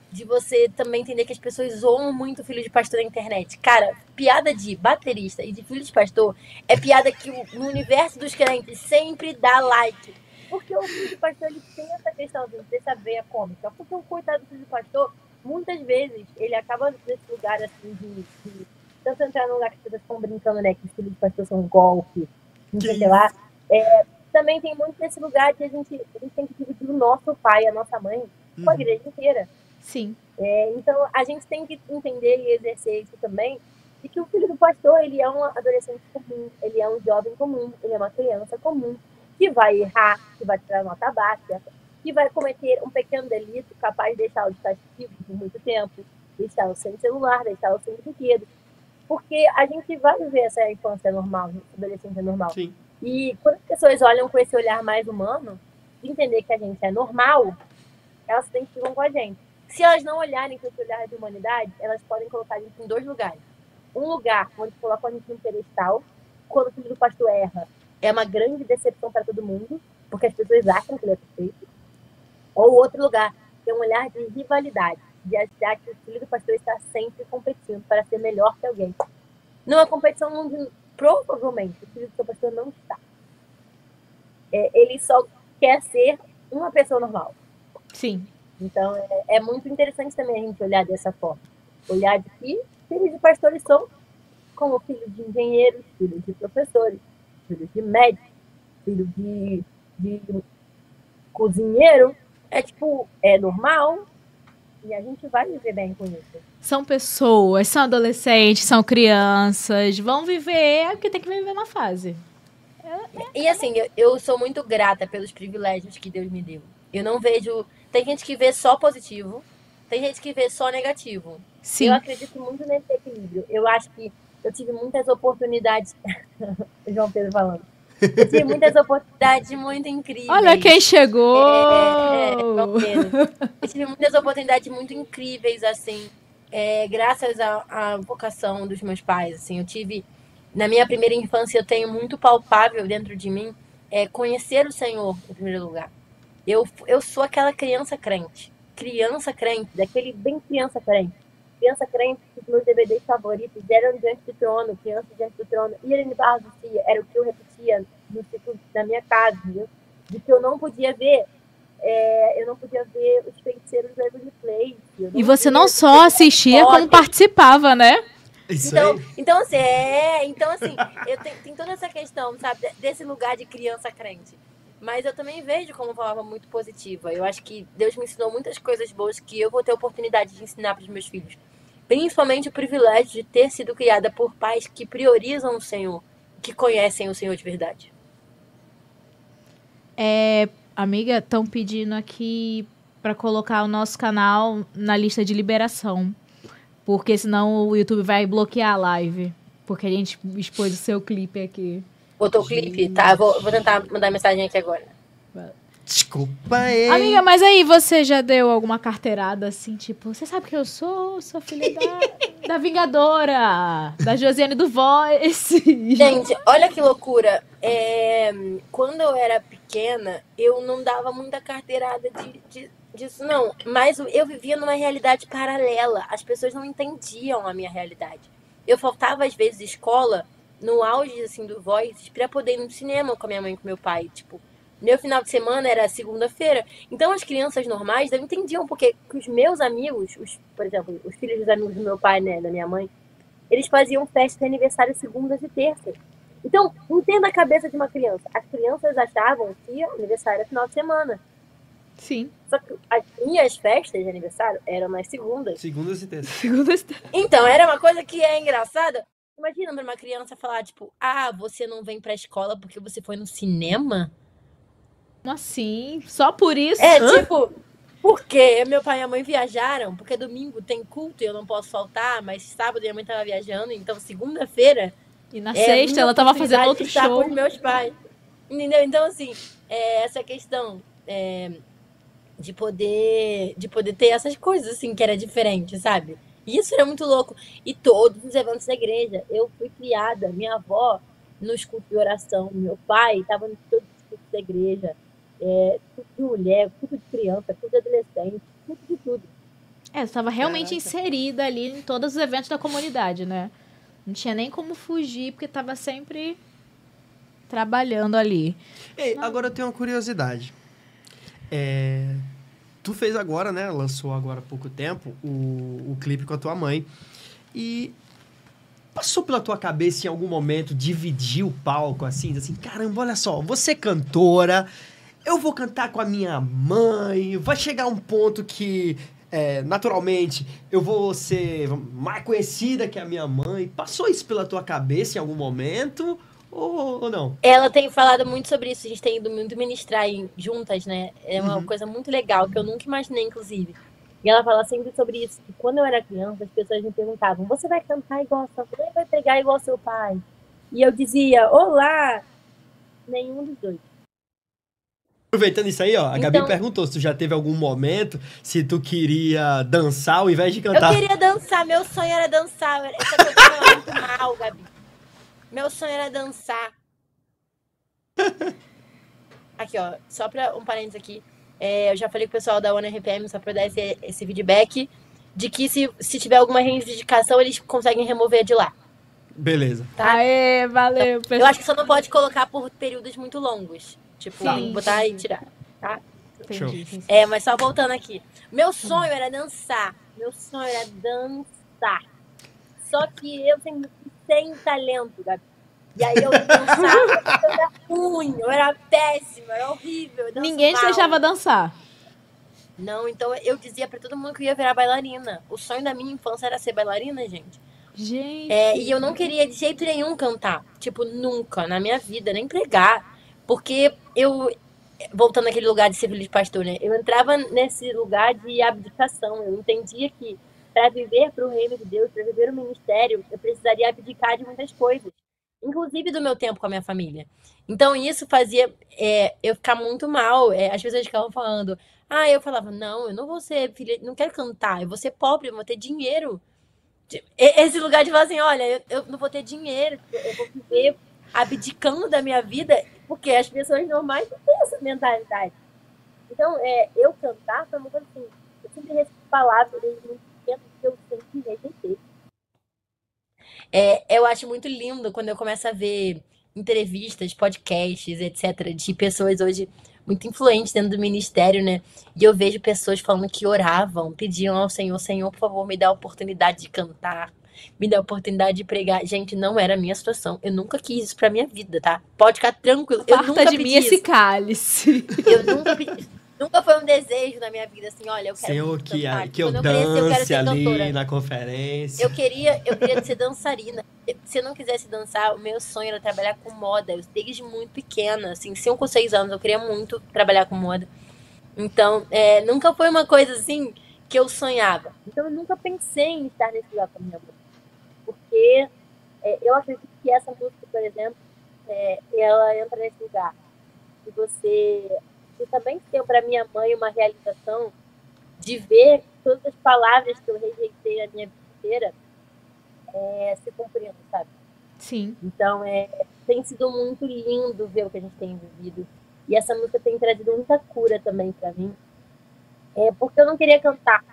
De você também entender que as pessoas zoam muito o filho de pastor na internet. Cara, piada de baterista e de filho de pastor é piada que no universo dos crentes sempre dá like. Porque o filho do pastor, ele tem essa questão dessa veia cômica. Porque o coitado do filho do pastor, muitas vezes, ele acaba nesse lugar, assim, de tanto entrar num lugar que as pessoas estão brincando, né, que os filhos do pastor são um golpe, não sei o que lá. Também tem muito desse lugar que a gente tem que dividir o nosso pai, a nossa mãe, com a igreja inteira. Sim. Então, a gente tem que entender e exercer isso também, de que o filho do pastor, ele é um adolescente comum, ele é um jovem comum, ele é uma criança comum, que vai errar, que vai tirar nota baixa, que vai cometer um pequeno delito capaz de deixá-lo castigo por muito tempo, deixá-lo sem celular, deixá-lo sem brinquedo. Porque a gente vai viver essa infância normal, essa adolescência normal. Sim. E quando as pessoas olham com esse olhar mais humano, de entender que a gente é normal, elas se identificam com a gente. Se elas não olharem com esse olhar de humanidade, elas podem colocar a gente em dois lugares. Um lugar onde colocam a gente num pedestal, quando o filho do pastor erra, é uma grande decepção para todo mundo, porque as pessoas acham que ele é perfeito. Ou outro lugar, que é um olhar de rivalidade, de achar que o filho do pastor está sempre competindo para ser melhor que alguém. Numa competição onde, provavelmente, o filho do pastor não está. Ele só quer ser uma pessoa normal. Sim. Então, é muito interessante também a gente olhar dessa forma. Olhar de que filhos de pastores são como filhos de engenheiros, filhos de professores, filhos de médicos, filhos de cozinheiro. É normal e a gente vai viver bem com isso. São pessoas, são adolescentes, são crianças, vão viver porque tem que viver na fase. E assim, eu sou muito grata pelos privilégios que Deus me deu. Eu não vejo... Tem gente que vê só positivo, tem gente que vê só negativo. Sim. Eu acredito muito nesse equilíbrio. Eu acho que eu tive muitas oportunidades... João Pedro falando. Eu tive muitas oportunidades muito incríveis. Olha quem chegou! João Pedro. Eu tive muitas oportunidades muito incríveis, assim, graças à vocação dos meus pais. Assim, eu tive... Na minha primeira infância, eu tenho muito palpável dentro de mim conhecer o Senhor, em primeiro lugar. Eu sou aquela criança crente, daquele bem criança crente que os meus DVDs favoritos eram Diante do Trono, Criança Diante do Trono, Irene Barros Lucia, era o que eu repetia no ciclo da minha casa, viu? De que eu não podia ver os feiticeiros do Waverly Place. E você não só assistia, como participava, né? Então assim, tem toda essa questão, sabe, desse lugar de criança crente. Mas eu também vejo como uma palavra muito positiva. Eu acho que Deus me ensinou muitas coisas boas que eu vou ter a oportunidade de ensinar para os meus filhos. Principalmente o privilégio de ter sido criada por pais que priorizam o Senhor, que conhecem o Senhor de verdade. Amiga, estão pedindo aqui para colocar o nosso canal na lista de liberação. Porque senão o YouTube vai bloquear a live. Porque a gente expôs o seu clipe aqui. Botou o clipe? Tá, vou tentar mandar mensagem aqui agora. Desculpa aí. Amiga, mas aí você já deu alguma carteirada assim, tipo, você sabe que eu sou filha da Vingadora, da Josiane do Voice. Gente, olha que loucura. Quando eu era pequena, eu não dava muita carteirada disso, não. Mas eu vivia numa realidade paralela. As pessoas não entendiam a minha realidade. Eu faltava, às vezes, escola, no auge, assim, do Voice, pra poder ir no cinema com a minha mãe e com meu pai. Tipo, meu final de semana era segunda-feira. Então, as crianças normais não entendiam porque os meus amigos, por exemplo, os filhos dos amigos do meu pai, né, da minha mãe, eles faziam festa de aniversário segundas e terças. Então, entenda a cabeça de uma criança. As crianças achavam que aniversário era final de semana. Sim. Só que as minhas festas de aniversário eram nas segundas. Segundas e terças. Então, era uma coisa que é engraçada. Imagina pra uma criança falar, tipo, você não vem pra escola porque você foi no cinema? Como assim? Só por isso? Tipo, porque meu pai e a mãe viajaram, porque domingo tem culto e eu não posso faltar, mas sábado minha mãe tava viajando, então segunda-feira... E na sexta ela tava fazendo outro show. Com os meus pais. Entendeu? Então, assim, essa questão de poder ter essas coisas, assim, que era diferente, sabe? Isso era muito louco. E todos os eventos da igreja. Eu fui criada, minha avó, nos cultos de oração. Meu pai estava em todos os cultos da igreja. Culto de mulher, culto de criança, culto de adolescente, culto de tudo. Você estava realmente inserida ali em todos os eventos da comunidade, né? Não tinha nem como fugir, porque estava sempre trabalhando ali. Ei, agora eu tenho uma curiosidade. Tu fez agora, né? Lançou agora há pouco tempo o clipe com a tua mãe. E passou pela tua cabeça em algum momento dividir o palco assim? Assim, caramba, olha só, você cantora, eu vou cantar com a minha mãe, vai chegar um ponto que, naturalmente, eu vou ser mais conhecida que a minha mãe. Passou isso pela tua cabeça em algum momento ou não? Ela tem falado muito sobre isso, a gente tem ido muito ministrar juntas, né? É uma coisa muito legal, que eu nunca imaginei, inclusive. E ela fala sempre sobre isso, que quando eu era criança, as pessoas me perguntavam, você vai cantar igual a sua mãe ou vai pregar igual ao seu pai? E eu dizia, olá, nenhum dos dois. Aproveitando isso aí, ó, a Gabi Então, perguntou se tu já teve algum momento, se tu queria dançar ao invés de eu cantar. queria dançar, meu sonho era dançar. Essa coisa tava muito mal, Gabi. Meu sonho era dançar. Aqui, ó, só pra um parênteses aqui. Eu já falei com o pessoal da One RPM, só pra dar esse feedback, de que se tiver alguma reivindicação, eles conseguem remover de lá. Beleza. Tá? Aê, valeu, Eu acho que só não pode colocar por períodos muito longos. Tipo, Sim, botar sim. e tirar, tá? Entendi. Sim. Mas só voltando aqui. Meu sonho era dançar. Meu sonho era dançar. Só que eu sempre fui sem talento, Gabi. E aí eu dançava, eu era ruim, eu era péssima, eu era horrível. Eu danço Ninguém te mal. deixava dançar. Não, então eu dizia pra todo mundo que eu ia virar bailarina. O sonho da minha infância era ser bailarina, gente. Gente. E eu não queria de jeito nenhum cantar. Tipo, nunca na minha vida, nem pregar. Porque voltando àquele lugar de ser filho de pastor, né? Eu entrava nesse lugar de abdicação. Eu entendia que para viver para o reino de Deus, para viver o ministério, eu precisaria abdicar de muitas coisas. Inclusive do meu tempo com a minha família. Então isso fazia eu ficar muito mal. As pessoas ficavam falando... eu falava, não, eu não vou ser filha, não quero cantar, eu vou ser pobre, eu vou ter dinheiro. Esse lugar de falar assim, olha, eu não vou ter dinheiro, eu vou viver abdicando da minha vida, porque as pessoas normais não têm essa mentalidade. Então, eu cantar foi uma coisa assim, eu sempre recebi palavras desde muito pequeno que eu sempre rejeitei. Eu acho muito lindo quando eu começo a ver entrevistas, podcasts, etc., de pessoas hoje muito influentes dentro do ministério, né? E eu vejo pessoas falando que oravam, pediam ao Senhor, Senhor, por favor, me dá a oportunidade de cantar, me dá a oportunidade de pregar. Gente, não era a minha situação. Eu nunca quis isso pra minha vida, tá? Pode ficar tranquilo. Eu nunca Aparta de pedi mim esse isso. cálice. Eu nunca pedi. Nunca foi um desejo na minha vida, assim, olha, eu quero Senhor, muito cantar. que eu Quando eu crescer, eu quero dance ser ali cantora. na conferência. Eu queria ser dançarina. Se eu não quisesse dançar, o meu sonho era trabalhar com moda. Eu, desde muito pequena, assim, 5 ou 6 anos, eu queria muito trabalhar com moda. Então, nunca foi uma coisa assim que eu sonhava. Então, eu nunca pensei em estar nesse lugar com a minha mãe. Porque eu acredito que essa música, por exemplo, ela entra nesse lugar. E você também tem para minha mãe uma realização de ver todas as palavras que eu rejeitei a minha vida inteira se cumprindo, sabe? Sim. Então, tem sido muito lindo ver o que a gente tem vivido. E essa música tem trazido muita cura também pra mim. Porque eu não queria cantar.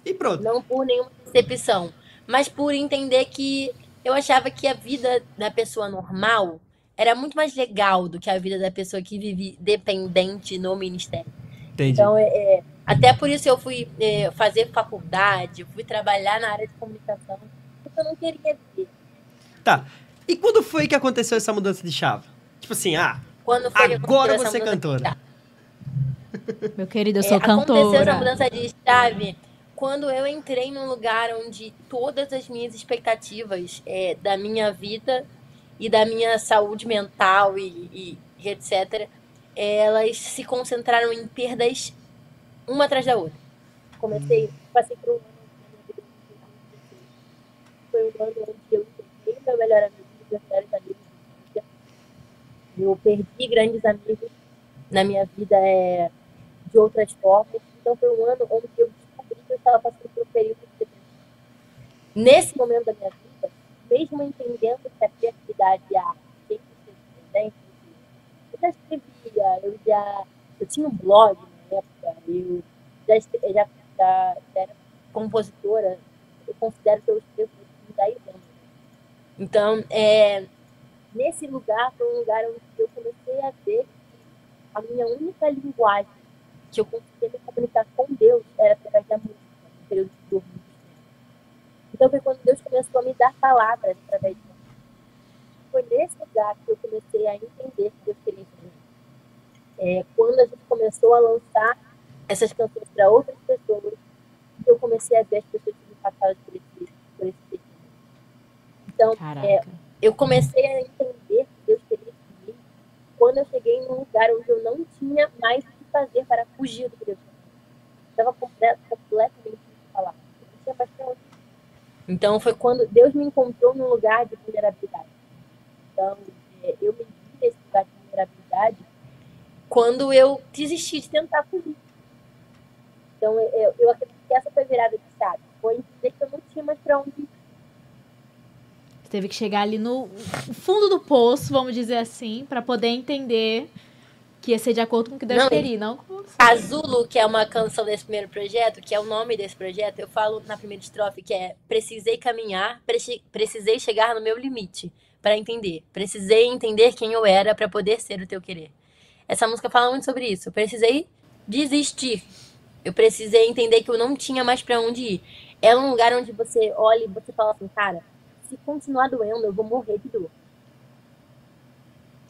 E pronto. Não por nenhuma decepção, mas por entender que eu achava que a vida da pessoa normal era muito mais legal do que a vida da pessoa que vive dependente no ministério. Entendi. Então, até por isso eu fui fazer faculdade, eu fui trabalhar na área de comunicação, porque eu não queria viver. Tá. E quando foi que aconteceu essa mudança de chave? Tipo assim, Quando foi agora que você é cantora. Meu querido, eu sou Aconteceu cantora. essa mudança de chave quando eu entrei num lugar onde todas as minhas expectativas da minha vida e da minha saúde mental e etc., elas se concentraram em perdas uma atrás da outra. Passei por um ano onde foi um ano onde eu encontrei meu melhor amigo, meus melhores amigos. Eu perdi grandes amigos na minha vida de outras formas. Então foi um ano onde eu descobri que eu estava passando por um período de depressão. Nesse momento da minha vida, mesmo entendendo que a criatividade e a arte tem que ser independente, eu já escrevia, eu tinha um blog na época, eu já era compositora, eu considero que eu escrevo 10 anos. Então, nesse lugar foi um lugar onde eu comecei a ver a minha única linguagem que eu conseguia me comunicar com Deus era através da música, no período de dormir. Então foi quando Deus começou a me dar palavras através de música. Foi nesse lugar que eu comecei a entender que Deus queria fazer. Quando a gente começou a lançar essas canções para outras pessoas, eu comecei a ver as pessoas sendo impactadas por esse testemunho. Então, eu comecei a entender que Deus queria de mim quando eu cheguei num lugar onde eu não tinha mais o que fazer para fugir do que Deus queria. Estava completamente instalado. Eu não tinha mais para onde ir. Então, foi quando Deus me encontrou num lugar de vulnerabilidade. Então, eu me vi nesse lugar de vulnerabilidade quando eu desisti de tentar fugir. Então, eu acredito que essa foi a virada de chave. Foi entender que eu não tinha mais para onde ir. Você teve que chegar ali no fundo do poço, vamos dizer assim, para poder entender que ia ser de acordo com o que Deus queria, não com você. Casulo, que é uma canção desse primeiro projeto, que é o nome desse projeto, eu falo na primeira estrofe que é: precisei caminhar, precisei chegar no meu limite para entender. Precisei entender quem eu era para poder ser o teu querer. Essa música fala muito sobre isso. Eu precisei desistir. Eu precisei entender que eu não tinha mais para onde ir. É um lugar onde você olha e você fala assim, cara, se continuar doendo, eu vou morrer de dor.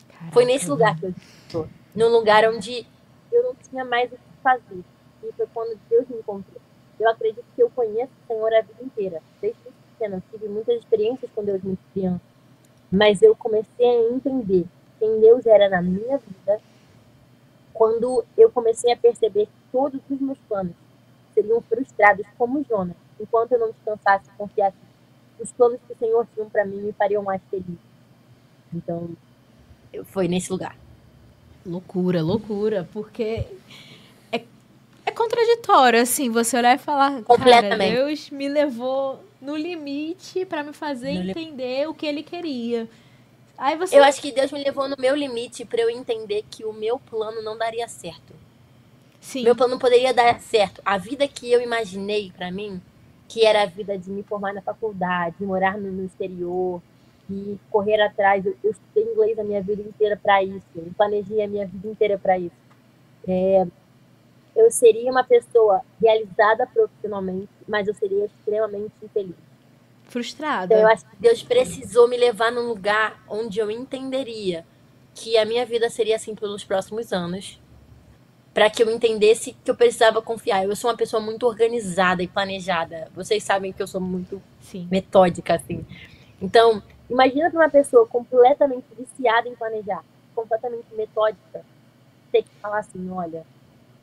Caraca, foi nesse lugar que eu estou. Num lugar onde eu não tinha mais o que fazer. E foi quando Deus me encontrou. Eu acredito que eu conheço o Senhor a vida inteira. Desde pequena, tive muitas experiências com Deus muito criança. Mas eu comecei a entender quem Deus era na minha vida quando eu comecei a perceber que todos os meus planos seriam frustrados como Jonas, enquanto eu não descansasse e confiasse. Os planos que o Senhor tinha para mim me fariam mais feliz. Então, foi nesse lugar. Loucura, loucura, porque é contraditório, assim, você olhar e falar, cara, Deus me levou no limite para me fazer entender o que Ele queria. Aí você... Eu acho que Deus me levou no meu limite para eu entender que o meu plano não daria certo. Sim. Meu plano não poderia dar certo. A vida que eu imaginei para mim, que era a vida de me formar na faculdade, de morar no exterior, e correr atrás. Eu estudei inglês a minha vida inteira para isso. Eu planejei a minha vida inteira para isso. Eu seria uma pessoa realizada profissionalmente, mas eu seria extremamente infeliz. Frustrada. Então, eu acho que Deus precisou me levar num lugar onde eu entenderia que a minha vida seria assim pelos próximos anos, para que eu entendesse que eu precisava confiar. Eu sou uma pessoa muito organizada e planejada. Vocês sabem que eu sou muito metódica, assim. Então, imagina para uma pessoa completamente viciada em planejar, completamente metódica, ter que falar assim, olha,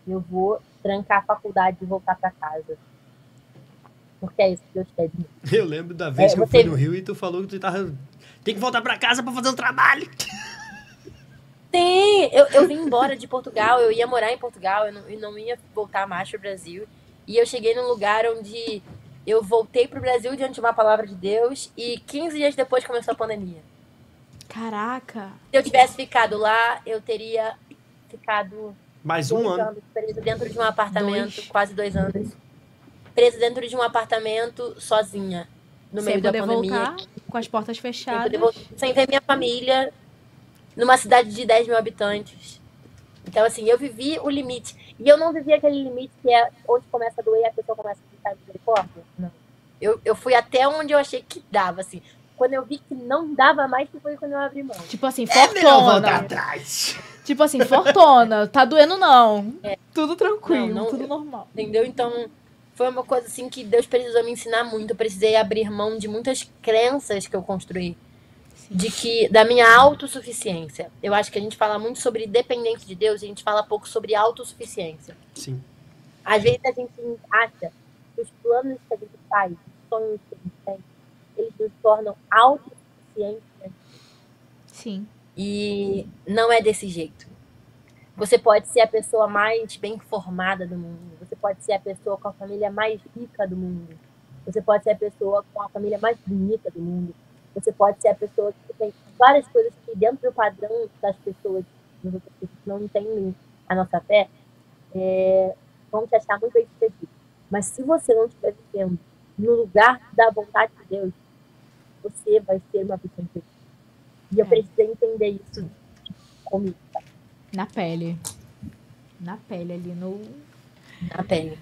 eu vou trancar a faculdade e voltar para casa. Porque é isso que Deus quer de mim. Eu lembro da vez que eu fui no Rio e tu falou que tu tem que voltar para casa para fazer o trabalho. Sim, eu vim embora de Portugal, eu ia morar em Portugal, eu não ia voltar mais pro Brasil. E eu cheguei num lugar onde eu voltei pro Brasil diante de uma palavra de Deus e 15 dias depois começou a pandemia. Caraca! Se eu tivesse ficado lá, eu teria ficado mais um ano preso dentro de um apartamento, quase 2 anos. Preso dentro de um apartamento sozinha, no meio da pandemia. Voltar, com as portas fechadas. Sem ver minha família, numa cidade de 10 mil habitantes. Então, assim, eu vivi o limite. E eu não vivi aquele limite que é onde começa a doer e a pessoa começa a ficar de misericórdia. Não. Eu fui até onde eu achei que dava, assim. Quando eu vi que não dava mais, foi quando eu abri mão. Tipo assim, fortuna. Tipo assim, fortuna. Tá doendo não. Tudo tranquilo, tudo normal. Entendeu? Então, foi uma coisa assim que Deus precisou me ensinar muito. Eu precisei abrir mão de muitas crenças que eu construí. Da minha autossuficiência. Eu acho que a gente fala muito sobre dependência de Deus e a gente fala pouco sobre autossuficiência. Sim. Às vezes a gente acha que os planos que a gente faz, os sonhos que a gente tem, eles nos tornam autossuficientes. Né? Sim. E não é desse jeito. Você pode ser a pessoa mais bem formada do mundo. Você pode ser a pessoa com a família mais rica do mundo. Você pode ser a pessoa com a família mais bonita do mundo. Você pode ser a pessoa que tem várias coisas que dentro do padrão das pessoas que não entendem a nossa fé, vão te achar muito bem sucedido. Mas se você não estiver vivendo no lugar da vontade de Deus, você vai ser uma pessoa infeliz. E eu precisei entender isso comigo, tá? Na pele. Na pele ali no... Na pele.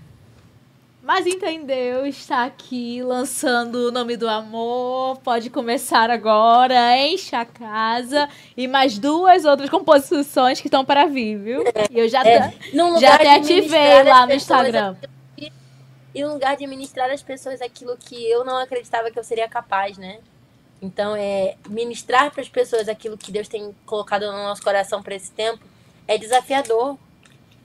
Mas entendeu, está aqui lançando o Nome do Amor. Pode começar agora, enche a casa. E mais 2 outras composições que estão para vir, viu? E eu já até ativei lá no Instagram. E no lugar de ministrar às pessoas aquilo que eu não acreditava que eu seria capaz, né? Então, ministrar para as pessoas aquilo que Deus tem colocado no nosso coração para esse tempo é desafiador.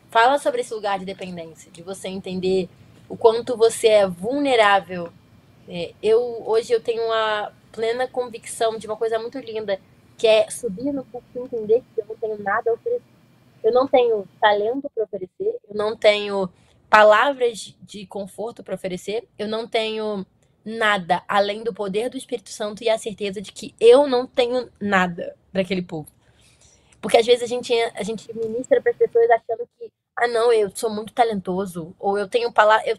Fala sobre esse lugar de dependência, de você entender o quanto você é vulnerável. Hoje eu tenho uma plena convicção de uma coisa muito linda, que é subir no púlpito e entender que eu não tenho nada a oferecer. Eu não tenho talento para oferecer, eu não tenho palavras de conforto para oferecer, eu não tenho nada além do poder do Espírito Santo e a certeza de que eu não tenho nada para aquele povo. Porque às vezes a gente ministra para as pessoas achando que não, eu sou muito talentoso, ou eu tenho palavra, eu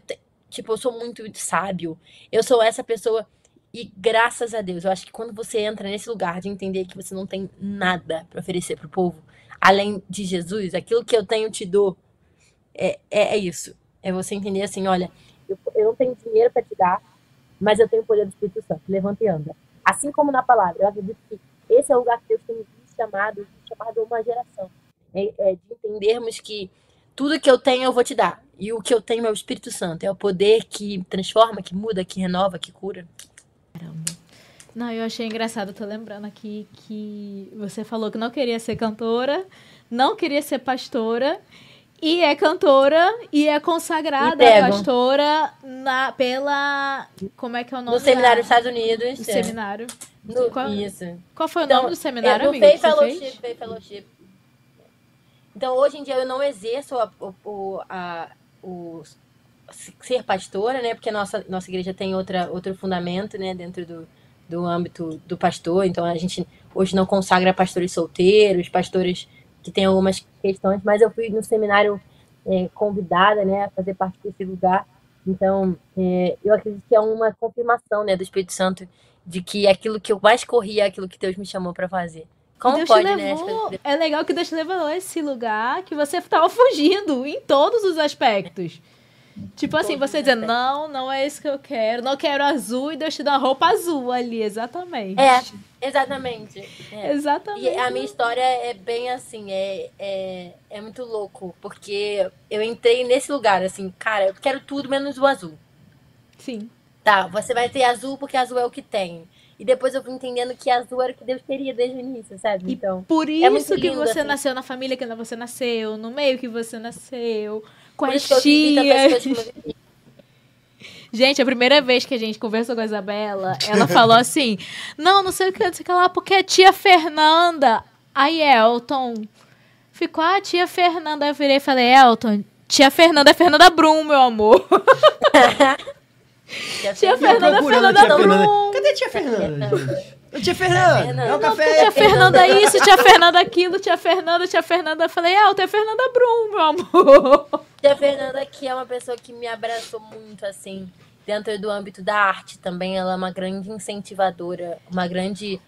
sou muito sábio, eu sou essa pessoa. E graças a Deus, eu acho que quando você entra nesse lugar de entender que você não tem nada para oferecer pro povo, além de Jesus, aquilo que eu tenho te dou, é isso. É você entender assim, olha, eu não tenho dinheiro para te dar, mas eu tenho o poder do Espírito Santo, levanta e anda. Assim como na palavra, eu acredito que esse é o lugar que Deus tem me chamado a uma geração. De entendermos que tudo que eu tenho eu vou te dar. E o que eu tenho é o Espírito Santo. É o poder que transforma, que muda, que renova, que cura. Caramba. Não, eu achei engraçado. Tô lembrando aqui que você falou que não queria ser cantora, não queria ser pastora, e é cantora e é consagrada pastora como é que é o nome? No seminário dos Estados Unidos. No seminário. Isso. Qual foi o nome do seminário, amigo? Faith Fellowship. Então, hoje em dia, eu não exerço o ser pastora, né? Porque a nossa igreja tem outro fundamento, né? Dentro do âmbito do pastor. Então, a gente hoje não consagra pastores solteiros, pastores que têm algumas questões. Mas eu fui no seminário convidada, né? A fazer parte desse lugar. Então, eu acredito que é uma confirmação, né? Do Espírito Santo de que aquilo que eu mais corria é aquilo que Deus me chamou para fazer. Como Deus pode, levou, né? É legal que Deus te levou a esse lugar que você estava fugindo em todos os aspectos. Tipo assim, você dizendo, não é isso que eu quero, não quero azul, e Deus te dá uma roupa azul ali, exatamente. Exatamente. Exatamente. E a minha história é bem assim, é muito louco, porque eu entrei nesse lugar, assim, cara, eu quero tudo menos o azul. Sim. Tá, você vai ter azul porque azul é o que tem. E depois eu fui entendendo que azul era o que Deus queria desde o início, sabe? Então, por isso que lindo, você assim. nasceu na família que você nasceu, no meio que você nasceu, com Por as isso que eu vivi tantas tias. coisas que eu vivi. Gente, a primeira vez que a gente conversou com a Isabela, ela falou assim, não sei o que, não sei o que lá, porque a tia Fernanda, aí Elton, ficou a tia Fernanda, eu virei e falei, Elton, tia Fernanda é Fernanda Brum, meu amor. Tia Fernanda Brum. Cadê a tia Fernanda, gente? Tia Fernanda, é o café. Tia Fernanda isso, tia Fernanda aquilo, tia Fernanda. Eu falei, é Fernanda Brum, meu amor. Tia Fernanda, que é uma pessoa que me abraçou muito, assim, dentro do âmbito da arte também. Ela é uma grande incentivadora, uma grande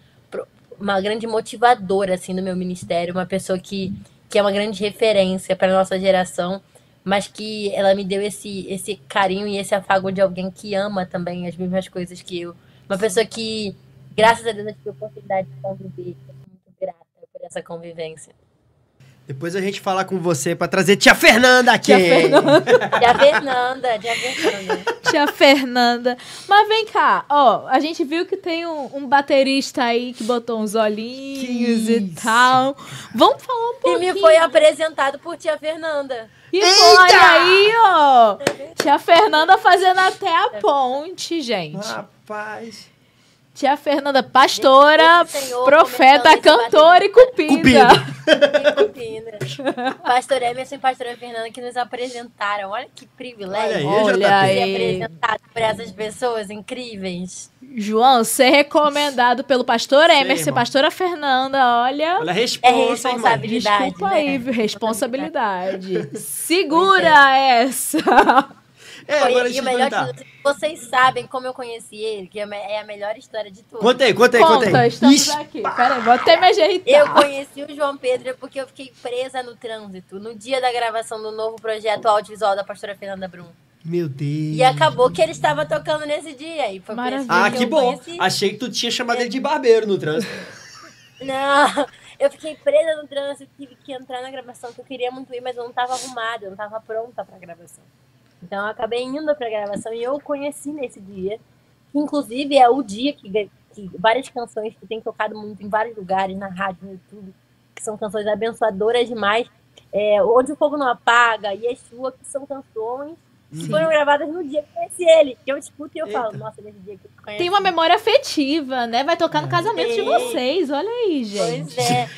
motivadora, assim, do meu ministério. Uma pessoa que é uma grande referência para a nossa geração, mas que ela me deu esse carinho e esse afago de alguém que ama também as mesmas coisas que eu. Uma pessoa que, graças a Deus, eu tive a oportunidade de conviver. Eu sou muito grata por essa convivência. Depois a gente fala com você pra trazer tia Fernanda aqui. Tia Fernanda. Mas vem cá, ó, a gente viu que tem um baterista aí que botou uns olhinhos e tal. Vamos falar um pouquinho. E me foi apresentado por tia Fernanda. E foi aí, ó. Tia Fernanda fazendo até a ponte, gente. Rapaz. Tia Fernanda, pastora, profeta, cantora e cupida. Pastor Emerson e pastora Fernanda que nos apresentaram. Olha que privilégio. Olha aí. Ser apresentado por essas pessoas incríveis. João, ser recomendado pelo pastor Emerson e pastora Fernanda, olha... Olha a responsabilidade. Desculpa aí, responsabilidade. Segura essa. Agora E deixa o eu te melhor de perguntar. tudo, vocês sabem como eu conheci ele, que é a melhor história de todas. Conta aí. Conta, estamos Ixi, aqui. Peraí, vou até me Eu ajeitar. conheci o João Pedro porque eu fiquei presa no trânsito, no dia da gravação do novo projeto audiovisual da pastora Fernanda Brum. meu Deus. E acabou que ele estava tocando nesse dia. E foi por esse Maravilha. dia Que eu bom. conheci. Achei que tu tinha chamado ele de barbeiro no trânsito. Não, eu fiquei presa no trânsito, tive que entrar na gravação, que eu queria muito ir, mas eu não estava arrumada, eu não estava pronta para a gravação. Então eu acabei indo para a gravação e eu o conheci nesse dia, que inclusive é o dia que várias canções que tem tocado muito em vários lugares, na rádio, no YouTube, que são canções abençoadoras demais, Onde o Fogo Não Apaga, Yeshua, que são canções que foram gravadas no dia que eu conheci ele, que eu escuto e eu falo, nossa, nesse dia que eu conheci. Tem uma memória afetiva, né? Vai tocar no casamento de vocês. Olha aí, gente. Pois é.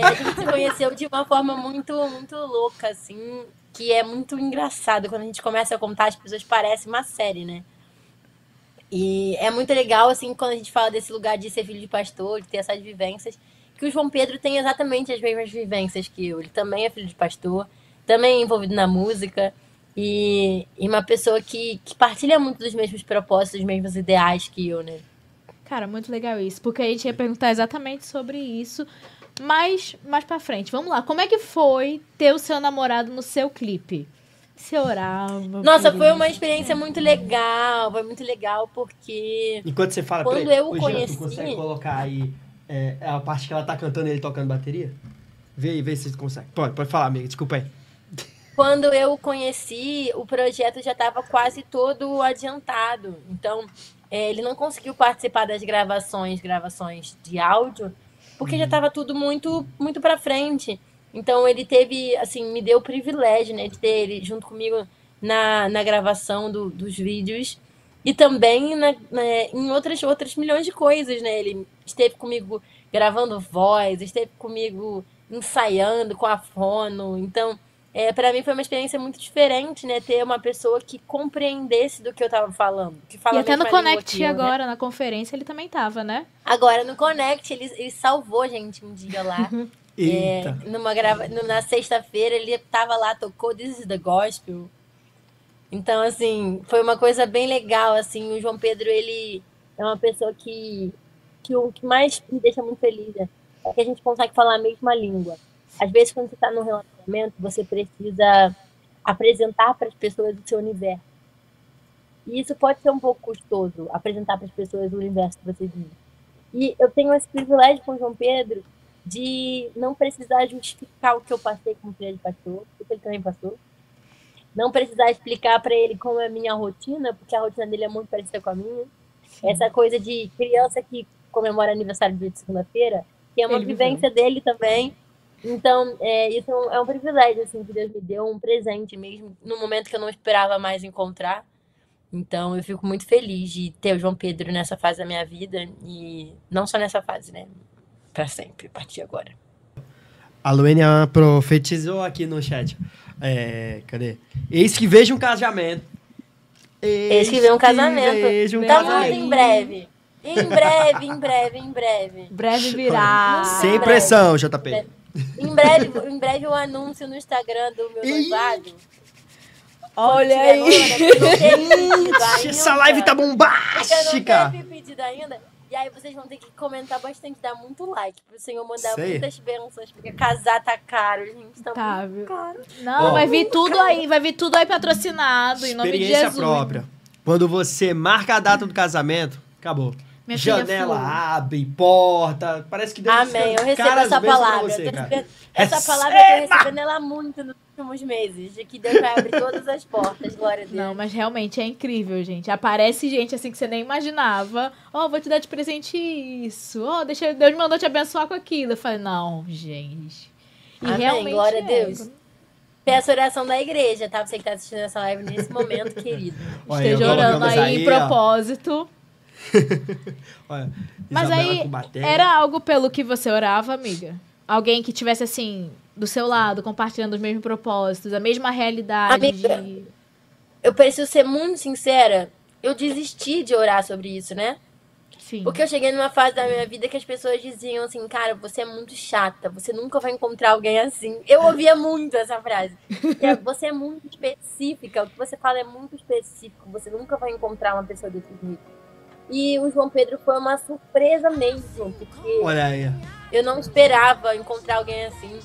A gente se conheceu de uma forma muito, muito louca, assim, que é muito engraçado. Quando a gente começa a contar, as pessoas parecem uma série, né? E é muito legal, assim, quando a gente fala desse lugar de ser filho de pastor, de ter essas vivências, que o João Pedro tem exatamente as mesmas vivências que eu. Ele também é filho de pastor, também é envolvido na música, e uma pessoa que partilha muito dos mesmos propósitos, dos mesmos ideais que eu, né? Cara, muito legal isso, porque a gente ia perguntar exatamente sobre isso, mas mais pra frente. Vamos lá, como é que foi ter o seu namorado no seu clipe? Você orava? Nossa, foi uma experiência muito legal, foi muito legal porque... Enquanto você fala, Quando peraí, eu ô, Jean, conheci- tu consegue colocar aí a parte que ela tá cantando e ele tocando bateria? Vê se tu consegue. Pode falar, amiga, desculpa aí. Quando eu o conheci, o projeto já estava quase todo adiantado. Então, ele não conseguiu participar das gravações de áudio, porque já estava tudo muito, muito para frente. Então, ele teve, assim, me deu o privilégio, né, de ter ele junto comigo na gravação dos vídeos e também em outras milhões de coisas, né? Ele esteve comigo gravando voz, esteve comigo ensaiando com a fono. Então, para mim foi uma experiência muito diferente, né? Ter uma pessoa que compreendesse do que eu tava falando. Que fala E a até no mesma língua Connect que eu, né? agora, na conferência, ele também tava, né? Agora, no Connect, ele salvou a gente um dia lá. Eita. Na sexta-feira, ele tava lá, tocou This is the Gospel. Então, assim, foi uma coisa bem legal, assim. O João Pedro, ele é uma pessoa que o que mais me deixa muito feliz é que a gente consegue falar a mesma língua. Às vezes, quando você está num relacionamento, você precisa apresentar para as pessoas o seu universo. E isso pode ser um pouco custoso, apresentar para as pessoas o universo que você vive. E eu tenho esse privilégio com o João Pedro de não precisar justificar o que eu passei como filha de pastor, porque ele também passou. Não precisar explicar para ele como é a minha rotina, porque a rotina dele é muito parecida com a minha. Sim. Essa coisa de criança que comemora aniversário de segunda-feira, que é uma vivência dele também. Então, isso é um privilégio, assim, que Deus me deu, um presente mesmo, no momento que eu não esperava mais encontrar. Então, eu fico muito feliz de ter o João Pedro nessa fase da minha vida, e não só nessa fase, né? Pra sempre, a partir de agora. A Luênia profetizou aqui no chat. Cadê? Eis que vejo um casamento. Eis que vejo um casamento. Tá muito casamento. em breve. Em breve. Breve virá. Sem pressão, JP. Em breve o anúncio no Instagram do meu noivado. Olha aí. Essa live tá bombástica. Não teve pedido ainda. E aí vocês vão ter que comentar bastante, dar muito like pro Senhor mandar muitas bênçãos, porque casar tá caro, gente, tá muito caro. Não, vai vir tudo aí patrocinado, em nome de Jesus. Experiência própria. Quando você marca a data do casamento, acabou. Minha janela abre, porta, parece que Deus Amém, eu recebo essa palavra. Essa palavra eu tô recebendo ela muito nos últimos meses, de que Deus vai abrir todas as portas, glória a Deus. Não, mas realmente é incrível, gente. Aparece gente assim que você nem imaginava. Vou te dar de presente isso. Deus mandou te abençoar com aquilo. Eu falei, não, gente. E amém, realmente glória a Deus. Peço oração da igreja, tá? Você que tá assistindo essa live nesse momento, querido. Esteja orando aí em propósito. Olha, mas aí, era algo pelo que você orava, amiga? Alguém que tivesse, assim, do seu lado, compartilhando os mesmos propósitos, a mesma realidade? Amiga, eu preciso ser muito sincera. Eu desisti de orar sobre isso, né? Sim. Porque eu cheguei numa fase da minha vida que as pessoas diziam assim, cara, você é muito chata, você nunca vai encontrar alguém assim. Eu ouvia muito essa frase. Você é muito específica, o que você fala é muito específico, você nunca vai encontrar uma pessoa desse jeito. E o João Pedro foi uma surpresa mesmo, porque Olha aí. eu não esperava encontrar alguém assim.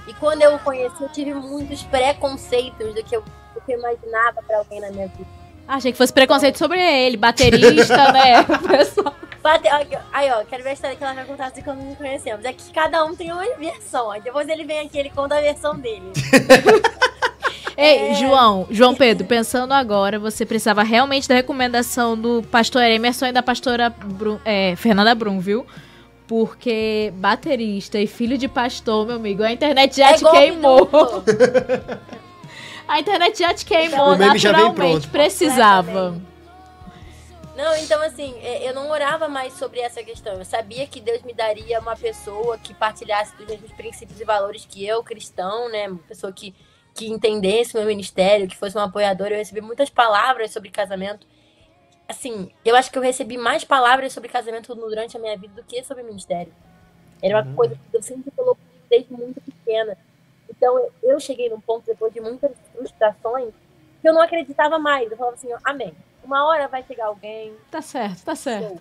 E quando eu o conheci, eu tive muitos preconceitos do que eu imaginava pra alguém na minha vida. Achei que fosse preconceito sobre ele, baterista, né? Pessoal. Aí, ó, quero ver a história que ela vai contar de quando nos conhecemos. É que cada um tem uma versão. Aí depois ele vem aqui e ele conta a versão dele. Ei, João Pedro, pensando agora, você precisava realmente da recomendação do pastor Emerson e da pastora Fernanda Brum, viu? Porque baterista e filho de pastor, meu amigo, a internet já te queimou. A internet já te queimou, naturalmente, precisava. Não, então assim, eu não orava mais sobre essa questão. Eu sabia que Deus me daria uma pessoa que partilhasse dos mesmos princípios e valores que eu, cristão, né? Uma pessoa que entendesse o meu ministério, que fosse um apoiador. Eu recebi muitas palavras sobre casamento. Assim, eu acho que eu recebi mais palavras sobre casamento durante a minha vida do que sobre ministério. Era uma coisa que eu sempre falou desde muito pequena. Então, eu cheguei num ponto, depois de muitas frustrações, que eu não acreditava mais. Eu falava assim, amém. Uma hora vai chegar alguém. Tá certo, tá certo.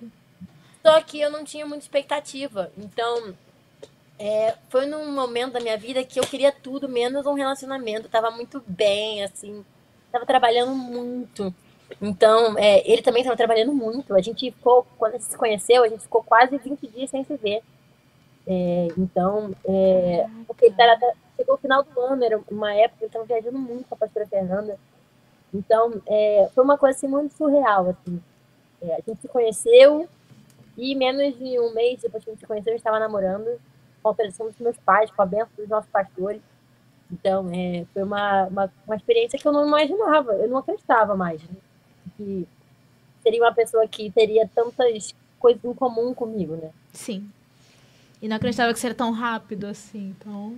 Só que eu não tinha muita expectativa. Então, foi num momento da minha vida que eu queria tudo, menos um relacionamento. Eu tava muito bem, assim. Tava trabalhando muito. Então, ele também tava trabalhando muito. A gente ficou, quando a gente se conheceu, a gente ficou quase 20 dias sem se ver. Porque chegou o final do ano, era uma época que eu estava viajando muito com a pastora Fernanda. Então, foi uma coisa assim, muito surreal. Assim. A gente se conheceu e menos de um mês depois que a gente se conheceu, eu estava namorando com a autorização dos meus pais, com a bênção dos nossos pastores. Então, foi uma experiência que eu não imaginava, eu não acreditava mais. Né? Que seria uma pessoa que teria tantas coisas em comum comigo, né? Sim. E não acreditava que seria tão rápido assim, então...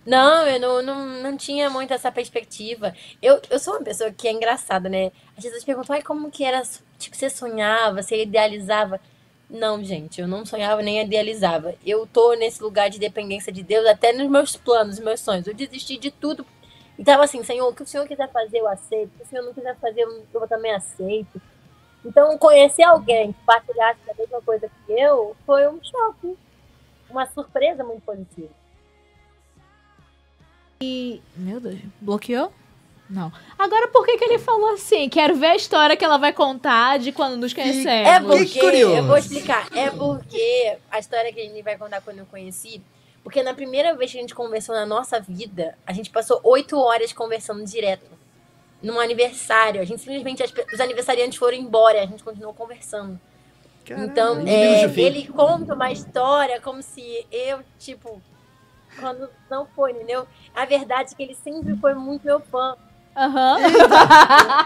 Não, eu não tinha muito essa perspectiva. Eu sou uma pessoa que é engraçada, né? As pessoas perguntam, como que era, tipo, você sonhava, você idealizava? Não, gente, eu não sonhava nem idealizava. Eu tô nesse lugar de dependência de Deus até nos meus planos, nos meus sonhos. Eu desisti de tudo. E tava assim, Senhor, o que o Senhor quiser fazer, eu aceito. O que o Senhor não quiser fazer, eu também aceito. Então, conhecer alguém que partilhasse a mesma coisa que eu foi um choque. Uma surpresa muito positiva. E... Meu Deus, bloqueou? Não. Agora, por que ele falou assim? Quero ver a história que ela vai contar de quando nos conhecemos. É porque, eu vou explicar. É porque a história que a gente vai contar quando eu conheci... Porque na primeira vez que a gente conversou na nossa vida, a gente passou 8 horas conversando direto. Num aniversário. A gente simplesmente... Os aniversariantes foram embora. A gente continuou conversando. Caramba, então, ele conta uma história como se eu, tipo, quando não foi, entendeu? A verdade é que ele sempre foi muito meu fã.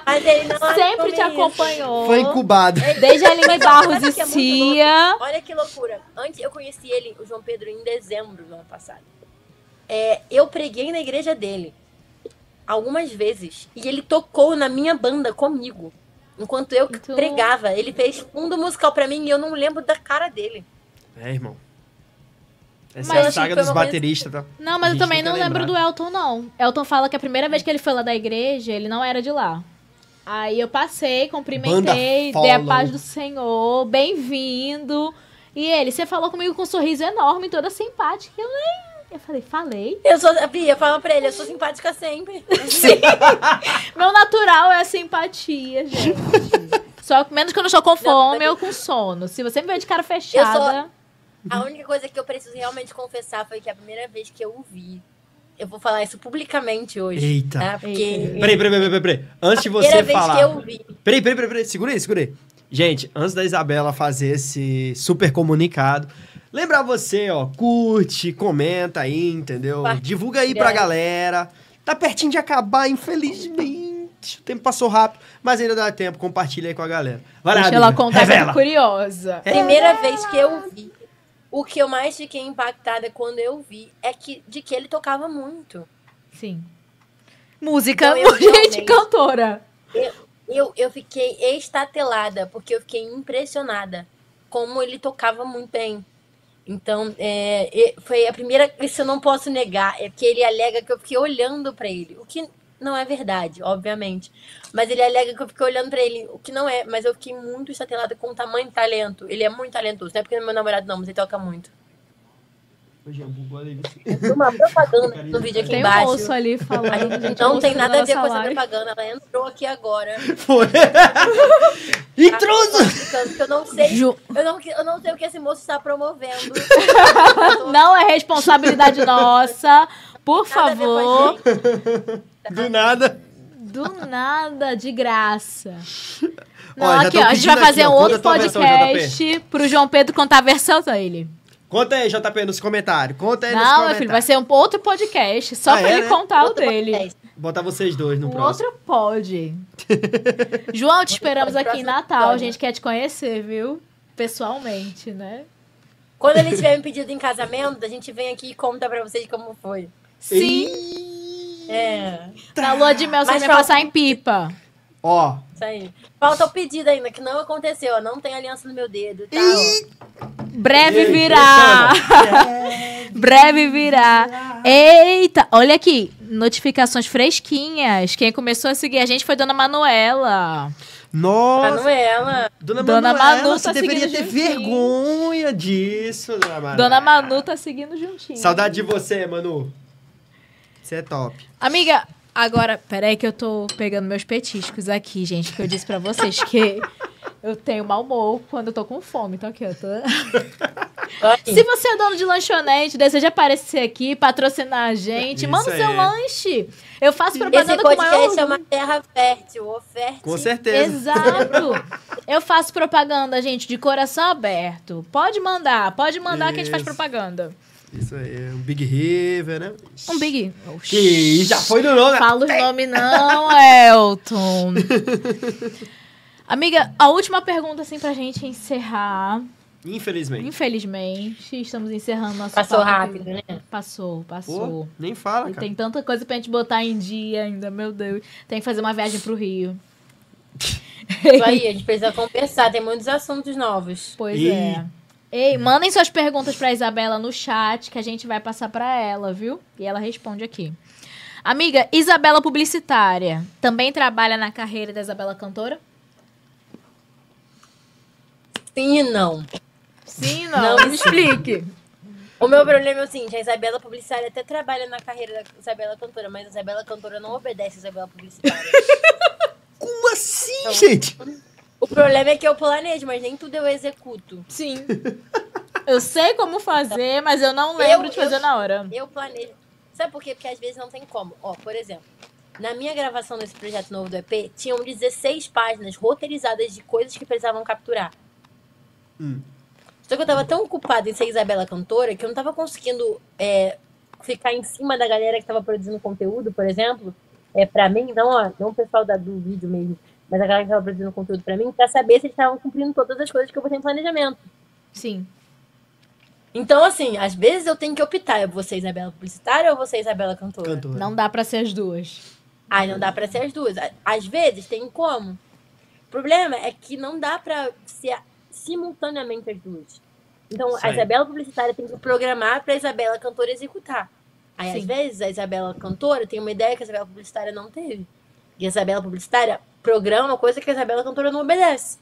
Mas ele não sempre te acompanhou. Foi incubado. Desde a Aline Barros e Cia. Olha que loucura. Antes, eu conheci ele, o João Pedro, em dezembro do ano passado. Eu preguei na igreja dele algumas vezes. E ele tocou na minha banda comigo. Enquanto eu pregava, ele fez fundo musical pra mim e eu não lembro da cara dele. Irmão. Essa é a saga dos bateristas, tá? Não, mas eu também não lembro do Elton, não. Elton fala que a primeira vez que ele foi lá da igreja, ele não era de lá. Aí eu passei, cumprimentei, dei a paz do Senhor, bem-vindo. E ele, você falou comigo com um sorriso enorme, toda simpática. Eu falei. Bia, fala pra ele, eu sou simpática sempre. Sim. Meu natural é a simpatia, gente. Só que menos quando eu estou com fome ou com sono. Se você me vê de cara fechada... A única coisa que eu preciso realmente confessar foi que a primeira vez que eu o vi... Eu vou falar isso publicamente hoje. Eita. Tá? Porque... Peraí. Antes de você falar... A primeira vez que eu vi... Peraí. Segura aí. Gente, antes da Isabela fazer esse super comunicado... Lembrar você, curte, comenta aí, entendeu? Divulga aí pra galera. Tá pertinho de acabar, infelizmente. O tempo passou rápido, mas ainda dá tempo. Compartilha aí com a galera. Vai lá, deixa ela contar, muito curiosa. Primeira vez que eu vi, o que eu mais fiquei impactada quando eu vi é de que ele tocava muito. Sim. Música, então, gente, cantora. Eu fiquei estatelada, porque eu fiquei impressionada como ele tocava muito bem. Então, foi a primeira. Isso eu não posso negar, é que ele alega que eu fiquei olhando pra ele, o que não é verdade, obviamente. Mas ele alega que eu fiquei olhando pra ele, o que não é. Mas eu fiquei muito estatelada com o tamanho de talento. Ele é muito talentoso, não é porque ele é meu namorado, não, mas ele toca muito. Tem uma propaganda no vídeo aqui Tem um embaixo. moço ali falando. A gente gente, não tem mostrando nada a ver nossa com essa live. propaganda, ela entrou aqui agora. Foi. Intruso! Porque eu não sei. Ju- Eu não sei o que esse moço está promovendo. Não é responsabilidade nossa. Por Nada a ver com a favor. gente. Do nada. Do nada, de graça. Não, Ó, já aqui, tão ó. A gente vai pedindo fazer aqui, ó, um conta outro a tua versão, podcast pro João Pedro contar a versão dele. Conta aí, JP, nos comentários. Conta aí nos Não, meu comentários. filho, vai ser um outro podcast só Ah, pra é, ele né? contar o Outro dele. podcast. Botar vocês dois no Um próximo. outro pode. João, te esperamos aqui em Próximo Natal. A episódio. gente quer te conhecer, viu? Pessoalmente, né? Quando ele tiver me pedido em casamento, a gente vem aqui e conta pra vocês como foi. Sim. É, Na lua de mel você Mas vai fala- passar em pipa. Ó, isso aí. Falta o pedido ainda, que não aconteceu. Ó. Não tem aliança no meu dedo, tá? Ó. Breve Ei, virá. Breve virá. Eita, olha aqui. Notificações fresquinhas. Quem começou a seguir a gente foi Dona Manuela. nossa. Manuela. Dona Dona Manuela, Manu você tá deveria seguindo ter juntinho. vergonha disso, Dona Manuela. Dona Manu tá seguindo juntinho. Saudade de você, Manu. Você é top. Amiga, agora, peraí que eu tô pegando meus petiscos aqui, gente, que eu disse pra vocês que eu tenho mau humor quando eu tô com fome, então aqui, eu tô... Se você é dono de lanchonete, deseja aparecer aqui, patrocinar a gente, Isso manda o seu aí. lanche. Eu faço Esse propaganda com o maior podcast é orgulho. uma terra fértil. Oferte. Com certeza. Exato. Eu faço propaganda, gente, de coração aberto. Pode mandar que a gente faz Isso. propaganda. Isso aí, um Big River, né? Um big... Que já foi no nome. Fala os nomes não, Elton. Amiga, a última pergunta, assim, pra gente encerrar. Infelizmente. Infelizmente, estamos encerrando nosso Passou papo. rápido, né? Passou. Pô, nem fala, E cara. tem tanta coisa pra gente botar em dia ainda, meu Deus. Tem que fazer uma viagem pro Rio. Isso aí, a gente precisa conversar. Tem muitos assuntos novos. Pois Ih. é. Ei, mandem suas perguntas pra Isabela no chat, que a gente vai passar pra ela, viu? E ela responde aqui. Amiga, Isabela publicitária, também trabalha na carreira da Isabela cantora? Sim e não. Sim, Não, não. Me explique. O meu problema é o seguinte, a Isabela publicitária até trabalha na carreira da Isabela cantora, mas a Isabela cantora não obedece a Isabela publicitária. Como assim, Não. gente? O problema é que eu planejo, mas nem tudo eu executo. Sim. Eu sei como fazer, mas eu não lembro de fazer na hora. Eu planejo. Sabe por quê? Porque às vezes não tem como. Ó, por exemplo, na minha gravação desse projeto novo do EP, tinham 16 páginas roteirizadas de coisas que precisavam capturar. Só que eu tava tão ocupada em ser Isabela cantora que eu não tava conseguindo ficar em cima da galera que tava produzindo conteúdo, por exemplo. Pra mim, não o pessoal do vídeo mesmo, mas a galera que tava produzindo conteúdo pra mim, pra saber se eles estavam cumprindo todas as coisas que eu botei em planejamento. Sim. Então, assim, às vezes eu tenho que optar. Eu vou ser Isabela publicitária ou vou ser Isabela cantora? Cantora. Não dá pra ser as duas. Aí não dá pra ser as duas. Às vezes tem como. O problema é que não dá pra ser simultaneamente as duas. Então, Isso a aí. Isabela publicitária tem que programar pra Isabela cantora executar. Aí, Sim. às vezes, a Isabela cantora tem uma ideia que a Isabela publicitária não teve. E a Isabela publicitária programa uma coisa que a Isabela cantora não obedece.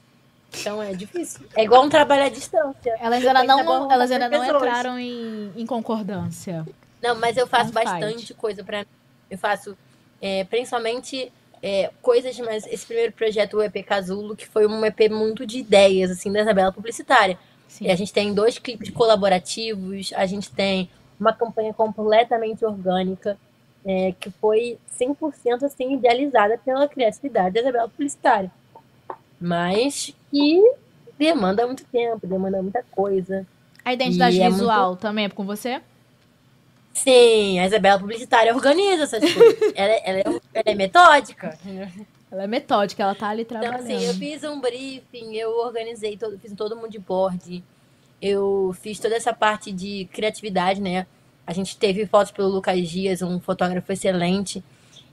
Então, é difícil. É igual um trabalho à distância. Elas Tem ainda que não, trabalhar elas com ainda não pessoas. entraram em concordância. Não, mas eu faço Não faz. bastante coisa pra mim. Eu faço, principalmente, coisas, mas esse primeiro projeto, o EP Casulo, que foi um EP muito de ideias, assim, da Isabela publicitária. Sim. E a gente tem 2 clipes colaborativos, a gente tem uma campanha completamente orgânica, que foi 100% assim, idealizada pela criatividade da Isabela publicitária. Mas que demanda muito tempo, demanda muita coisa. A identidade E é visual também é com você? Sim, a Isabela publicitária organiza essas coisas. Ela é metódica. Ela é metódica, ela tá ali Então, trabalhando. assim, eu fiz um briefing, eu organizei, fiz todo mundo de board, eu fiz toda essa parte de criatividade, né? A gente teve fotos pelo Lucas Dias, um fotógrafo excelente,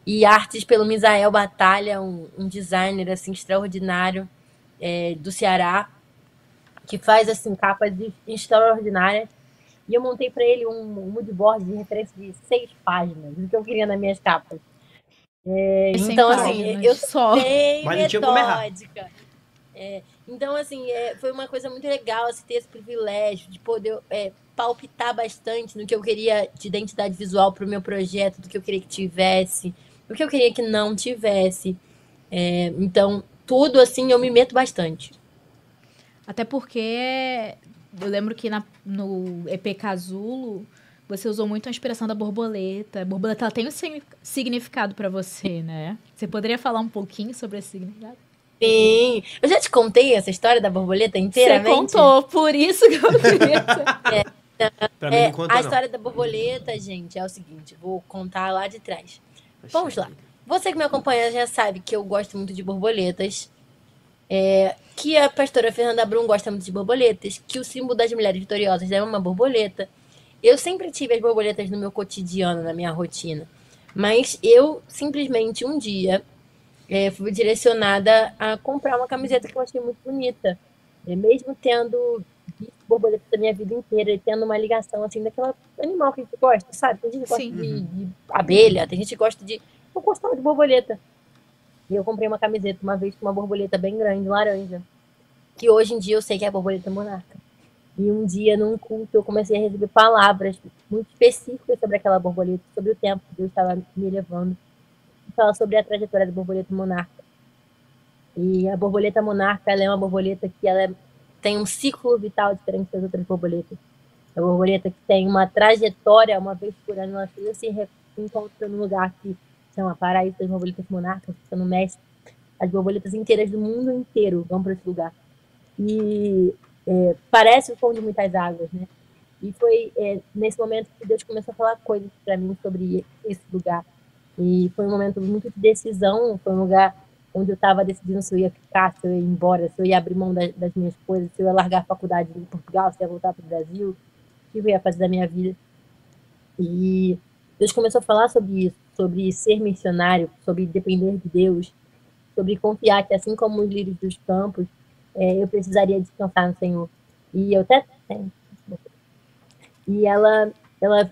e artes pelo Misael Batalha, um designer assim extraordinário do Ceará, que faz assim capas extraordinárias. E eu montei para ele um moodboard de referência de 6 páginas, do que eu queria nas minhas capas. Então, assim, eu sou bem metódica. Então, assim, foi uma coisa muito legal assim, ter esse privilégio de poder palpitar bastante no que eu queria de identidade visual para o meu projeto, do que eu queria que tivesse, do que eu queria que não tivesse. Então, tudo assim, eu me meto bastante. Até porque eu lembro que no EP Casulo você usou muito a inspiração da borboleta. A borboleta ela tem um significado para você, né? Você poderia falar um pouquinho sobre esse significado? Sim. Eu já te contei essa história da borboleta inteiramente? Você contou, por isso que eu queria. Pra mim, não conta, a história da borboleta, gente, é o seguinte. Vou contar lá de trás. Vamos lá. Você que me acompanha já sabe que eu gosto muito de borboletas. Que a pastora Fernanda Brum gosta muito de borboletas. Que o símbolo das mulheres vitoriosas é uma borboleta. Eu sempre tive as borboletas no meu cotidiano, na minha rotina. Mas eu, simplesmente, um dia, fui direcionada a comprar uma camiseta que eu achei muito bonita. Mesmo tendo visto borboletas da minha vida inteira e tendo uma ligação, assim, daquela animal que a gente gosta, sabe? Tem gente que gosta de abelha, tem gente que gosta de... Eu gostava de borboleta. E eu comprei uma camiseta uma vez com uma borboleta bem grande, laranja. Que hoje em dia eu sei que é a borboleta monarca. E um dia, num culto, eu comecei a receber palavras muito específicas sobre aquela borboleta, sobre o tempo que Deus estava me levando. E fala sobre a trajetória da borboleta monarca. E a borboleta monarca, ela é uma borboleta que tem um ciclo vital diferente das outras borboletas. É uma borboleta que tem uma trajetória, uma vez por ano, ela se encontra num lugar que chama Paraíso das Borboletas Monarcas, que fica no México. As borboletas inteiras do mundo inteiro vão para esse lugar. E parece o som de muitas águas, né? E foi nesse momento que Deus começou a falar coisas para mim sobre esse lugar. E foi um momento muito de decisão, foi um lugar onde eu estava decidindo se eu ia ficar, se eu ia ir embora, se eu ia abrir mão das minhas coisas, se eu ia largar a faculdade em Portugal, se eu ia voltar para o Brasil, o que eu ia fazer da minha vida. E Deus começou a falar sobre isso, sobre ser missionário, sobre depender de Deus, sobre confiar que, assim como os lírios dos campos, eu precisaria descansar no Senhor. E eu até tenho. E ela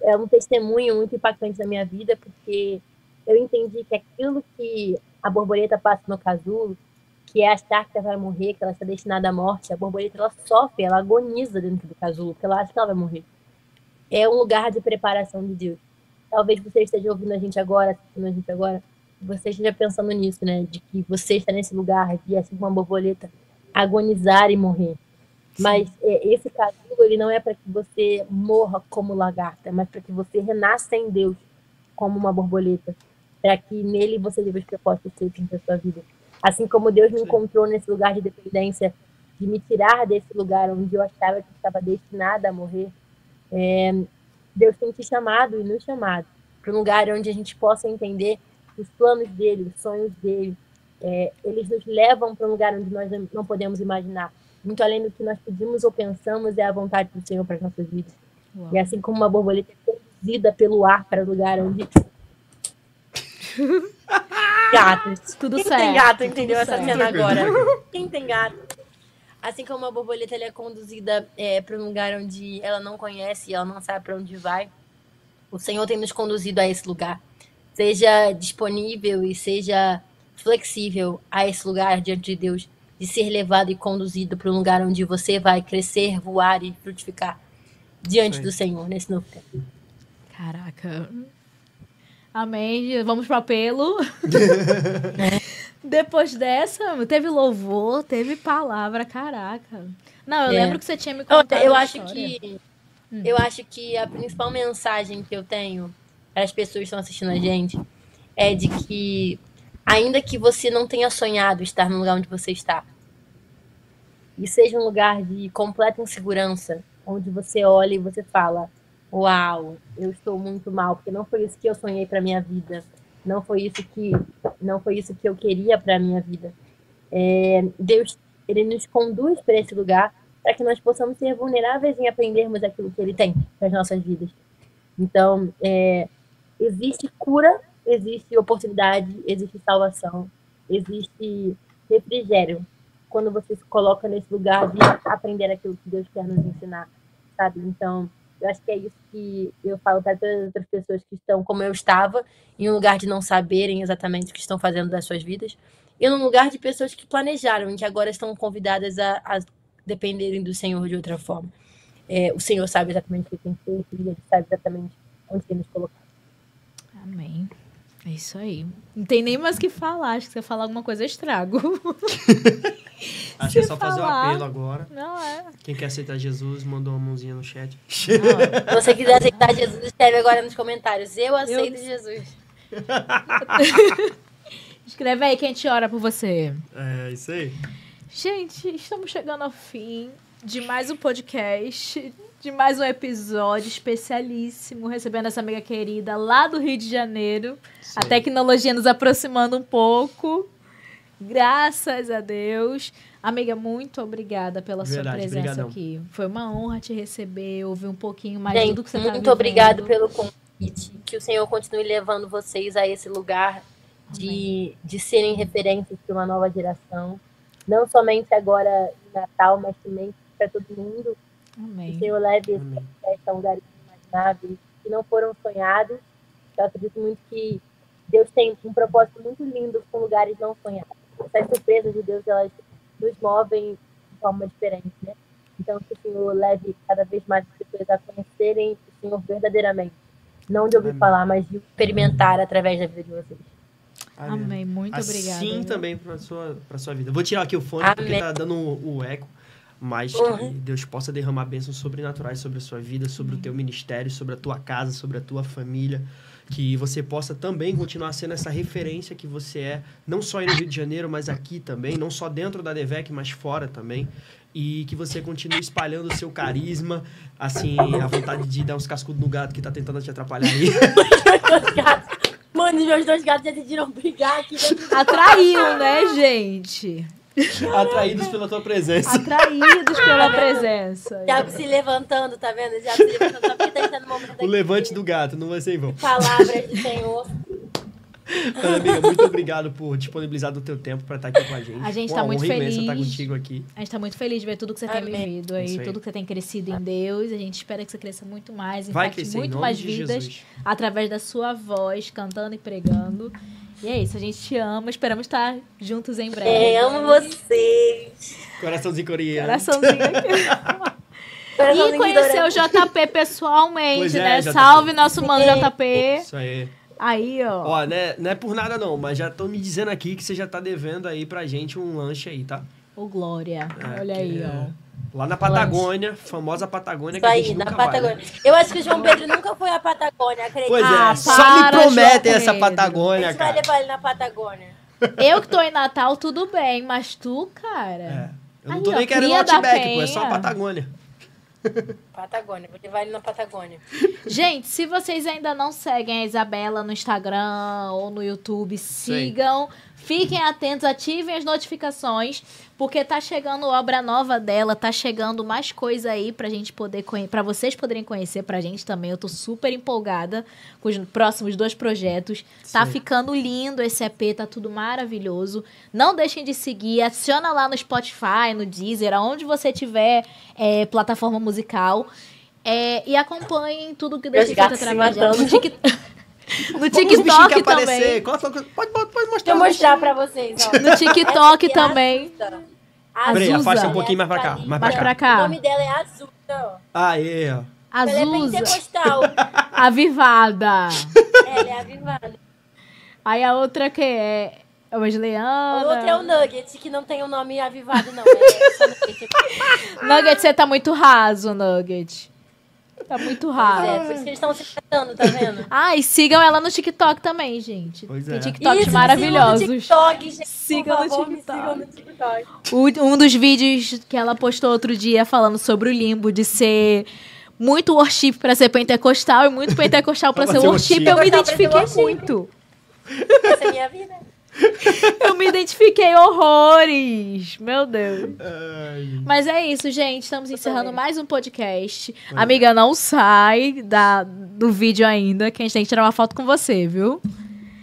é um testemunho muito impactante na minha vida, porque eu entendi que aquilo que a borboleta passa no casulo, que é achar que ela vai morrer, que ela está destinada à morte, a borboleta ela sofre, ela agoniza dentro do casulo, porque ela acha que ela vai morrer. É um lugar de preparação de Deus. Talvez você esteja ouvindo a gente agora, assistindo a gente agora, você esteja pensando nisso, né? De que você está nesse lugar de, assim como uma borboleta, agonizar e morrer. Sim. Mas esse casulo, ele não é para que você morra como lagarta, mas para que você renasça em Deus como uma borboleta, para que nele você viva os propósitos da sua vida. Assim como Deus me encontrou nesse lugar de dependência, de me tirar desse lugar onde eu achava que estava destinada a morrer, Deus tem te chamado e nos chamado para um lugar onde a gente possa entender os planos dele, os sonhos dele. Eles nos levam para um lugar onde nós não podemos imaginar. Muito além do que nós pedimos ou pensamos é a vontade do Senhor para as nossas vidas. Uau. E assim como uma borboleta é conduzida pelo ar para o lugar onde... Gatos. Tudo Quem certo. Tem gato, entendeu Tudo essa certo. cena agora? Quem tem gato? Assim como uma borboleta ela é conduzida para um lugar onde ela não conhece, ela não sabe para onde vai, o Senhor tem nos conduzido a esse lugar. Seja disponível e seja flexível a esse lugar diante de Deus, de ser levado e conduzido para um lugar onde você vai crescer, voar e frutificar diante do Senhor nesse novo tempo. Caraca. Amém. Vamos pro apelo. Depois dessa, teve louvor, teve palavra, caraca. Não, eu lembro que você tinha me contado eu acho que a principal mensagem que eu tenho para as pessoas que estão assistindo a gente é de que, ainda que você não tenha sonhado estar no lugar onde você está, e seja um lugar de completa insegurança, onde você olha e você fala: uau, eu estou muito mal, porque não foi isso que eu sonhei para minha vida. Não foi isso que eu queria para a minha vida. Deus, ele nos conduz para esse lugar para que nós possamos ser vulneráveis em aprendermos aquilo que ele tem para as nossas vidas. Então, existe cura existe oportunidade, existe salvação, existe refrigério quando você se coloca nesse lugar de aprender aquilo que Deus quer nos ensinar, sabe? Então, eu acho que é isso que eu falo para todas as outras pessoas que estão como eu estava, em um lugar de não saberem exatamente o que estão fazendo das suas vidas, e num lugar de pessoas que planejaram e que agora estão convidadas a dependerem do Senhor de outra forma. O Senhor sabe exatamente o que tem feito e Ele sabe exatamente onde tem nos colocado. Amém. É isso aí. Não tem nem mais o que falar. Acho que se você falar alguma coisa, eu estrago. Acho que é só fazer o apelo agora. Não é. Quem quer aceitar Jesus, mandou uma mãozinha no chat. Se você quiser aceitar Jesus, escreve agora nos comentários. Eu aceito Jesus. Escreve aí que a gente ora por você. É, isso aí. Gente, estamos chegando ao fim de mais um podcast, de mais um episódio especialíssimo, recebendo essa amiga querida lá do Rio de Janeiro. Sim. A tecnologia nos aproximando um pouco. Graças a Deus. Amiga, muito obrigada pela sua presença brigadão. aqui. Foi uma honra te receber, ouvir um pouquinho mais de Gente, tudo que você está muito obrigado pelo convite. Que o Senhor continue levando vocês a esse lugar de serem referências para uma nova geração. Não somente agora em Natal, mas também para todo mundo. Amém. Que o Senhor leve esse podcast a lugares inimagináveis que não foram sonhados. Eu acredito muito que Deus tem um propósito muito lindo com lugares não sonhados. Essas surpresas de Deus, elas nos movem de forma diferente, né? Então, que o Senhor leve cada vez mais as pessoas a conhecerem o Senhor verdadeiramente. Não de ouvir falar, mas de experimentar através da vida de vocês. Amém. Muito obrigada. Assim também para sua vida. Eu vou tirar aqui o fone porque tá dando o eco. Mas que Deus possa derramar bênçãos sobrenaturais sobre a sua vida, sobre o teu ministério, sobre a tua casa, sobre a tua família. Que você possa também continuar sendo essa referência que você é, não só aí no Rio de Janeiro, mas aqui também, não só dentro da DEVEC, mas fora também. E que você continue espalhando o seu carisma, assim, a vontade de dar uns cascudos no gato que tá tentando te atrapalhar aí. Mano, meus dois gatos já decidiram brigar aqui. Atraiu, né, gente? Atraídos pela tua presença. Atraídos pela presença. Já se levantando, tá vendo? Já se levantando, só porque tá entrando no momento O levante do gato, não vai ser em vão. Palavras do Senhor. Mas, amiga, muito obrigado por disponibilizar do teu tempo para estar aqui com a gente. A gente tá muito feliz. Estar contigo aqui. A gente tá muito feliz de ver tudo que você tem vivido aí, tudo que você tem crescido em Deus. A gente espera que você cresça muito mais, impacte muito mais vidas através da sua voz, cantando e pregando. E é isso, a gente te ama, esperamos estar juntos em breve. Amo vocês. Coraçãozinho coreano. Coraçãozinho aqui. E conhecer o JP pessoalmente, né? JP. Salve nosso mano JP. Isso aí. Aí, ó. Ó, não é por nada não, mas já tô me dizendo aqui que você já tá devendo aí pra gente um lanche aí, tá? Ô, Glória. Olha aí, ó. Lá na Patagônia, famosa Patagônia, isso que a gente aí, nunca na Patagônia. Vai, né? Eu acho que o João Pedro nunca foi à Patagônia, acredito. Pois é, só me prometem essa Patagônia, a gente vai levar ele na Patagônia. Eu que tô em Natal, tudo bem, mas tu, cara... É. Eu não tô nem querendo Outback, pô, é só a Patagônia. Patagônia, vou levar ele na Patagônia. Gente, se vocês ainda não seguem a Isabela no Instagram ou no YouTube, sigam. Fiquem atentos, ativem as notificações, porque tá chegando obra nova dela, tá chegando mais coisa aí pra gente poder pra vocês poderem conhecer, pra gente também. Eu tô super empolgada com os próximos 2 projetos. Sim. Tá ficando lindo esse EP, tá tudo maravilhoso. Não deixem de seguir, adiciona lá no Spotify, no Deezer, aonde você tiver plataforma musical. E acompanhem tudo que deixa feito através dela. No TikTok também. Pode mostrar. Vou mostrar pra vocês, ó. No TikTok também. Peraí, afasta um pouquinho mais pra cá. Mais pra cá. O nome dela é Azusa, ó. Aê, ó. Azusa. Ela é pentecostal. Avivada. Ela é avivada. Aí a outra que é Wesleyana. A outra é o Nugget, que não tem o nome avivado, não. É só Nugget. Nugget, você tá muito raso, Nugget. Tá muito raso. Por isso que eles estão se tratando, tá vendo? E sigam ela no TikTok também, gente. Pois Tem é. TikToks maravilhosos. Sigam no TikTok. Um dos vídeos que ela postou outro dia falando sobre o limbo de ser muito worship pra ser pentecostal e muito pentecostal pra ser worship, eu me identifiquei muito. Essa é a minha vida. Eu me identifiquei horrores. Meu Deus. Mas é isso, gente. Estamos encerrando mais um podcast. Amiga, não sai do vídeo ainda, que a gente tem que tirar uma foto com você, viu?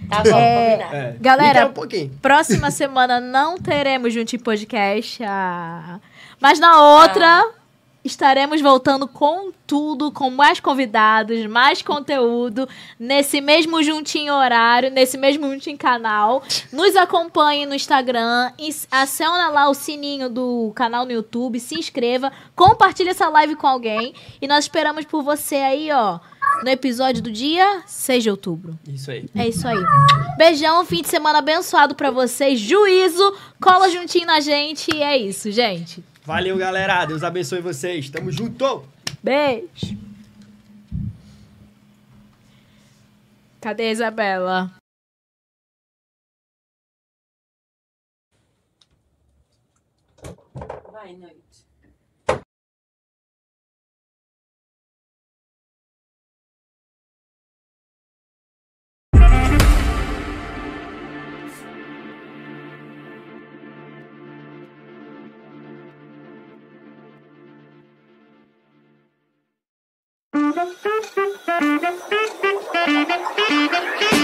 Tá bom, combinado. Galera, um pouquinho. próxima semana não teremos Juntinho Podcast, mas na outra estaremos voltando com tudo, com mais convidados, mais conteúdo, nesse mesmo Juntinho horário, nesse mesmo Juntinho canal. Nos acompanhe no Instagram, aciona lá o sininho do canal no YouTube, se inscreva, compartilhe essa live com alguém e nós esperamos por você aí, ó, no episódio do dia 6 de outubro. Isso aí. É isso aí. Beijão, fim de semana abençoado pra vocês. Juízo, cola juntinho na gente e é isso, gente. Valeu, galera. Deus abençoe vocês. Tamo junto. Beijo. Cadê a Isabela? Vai, noite. Thank you.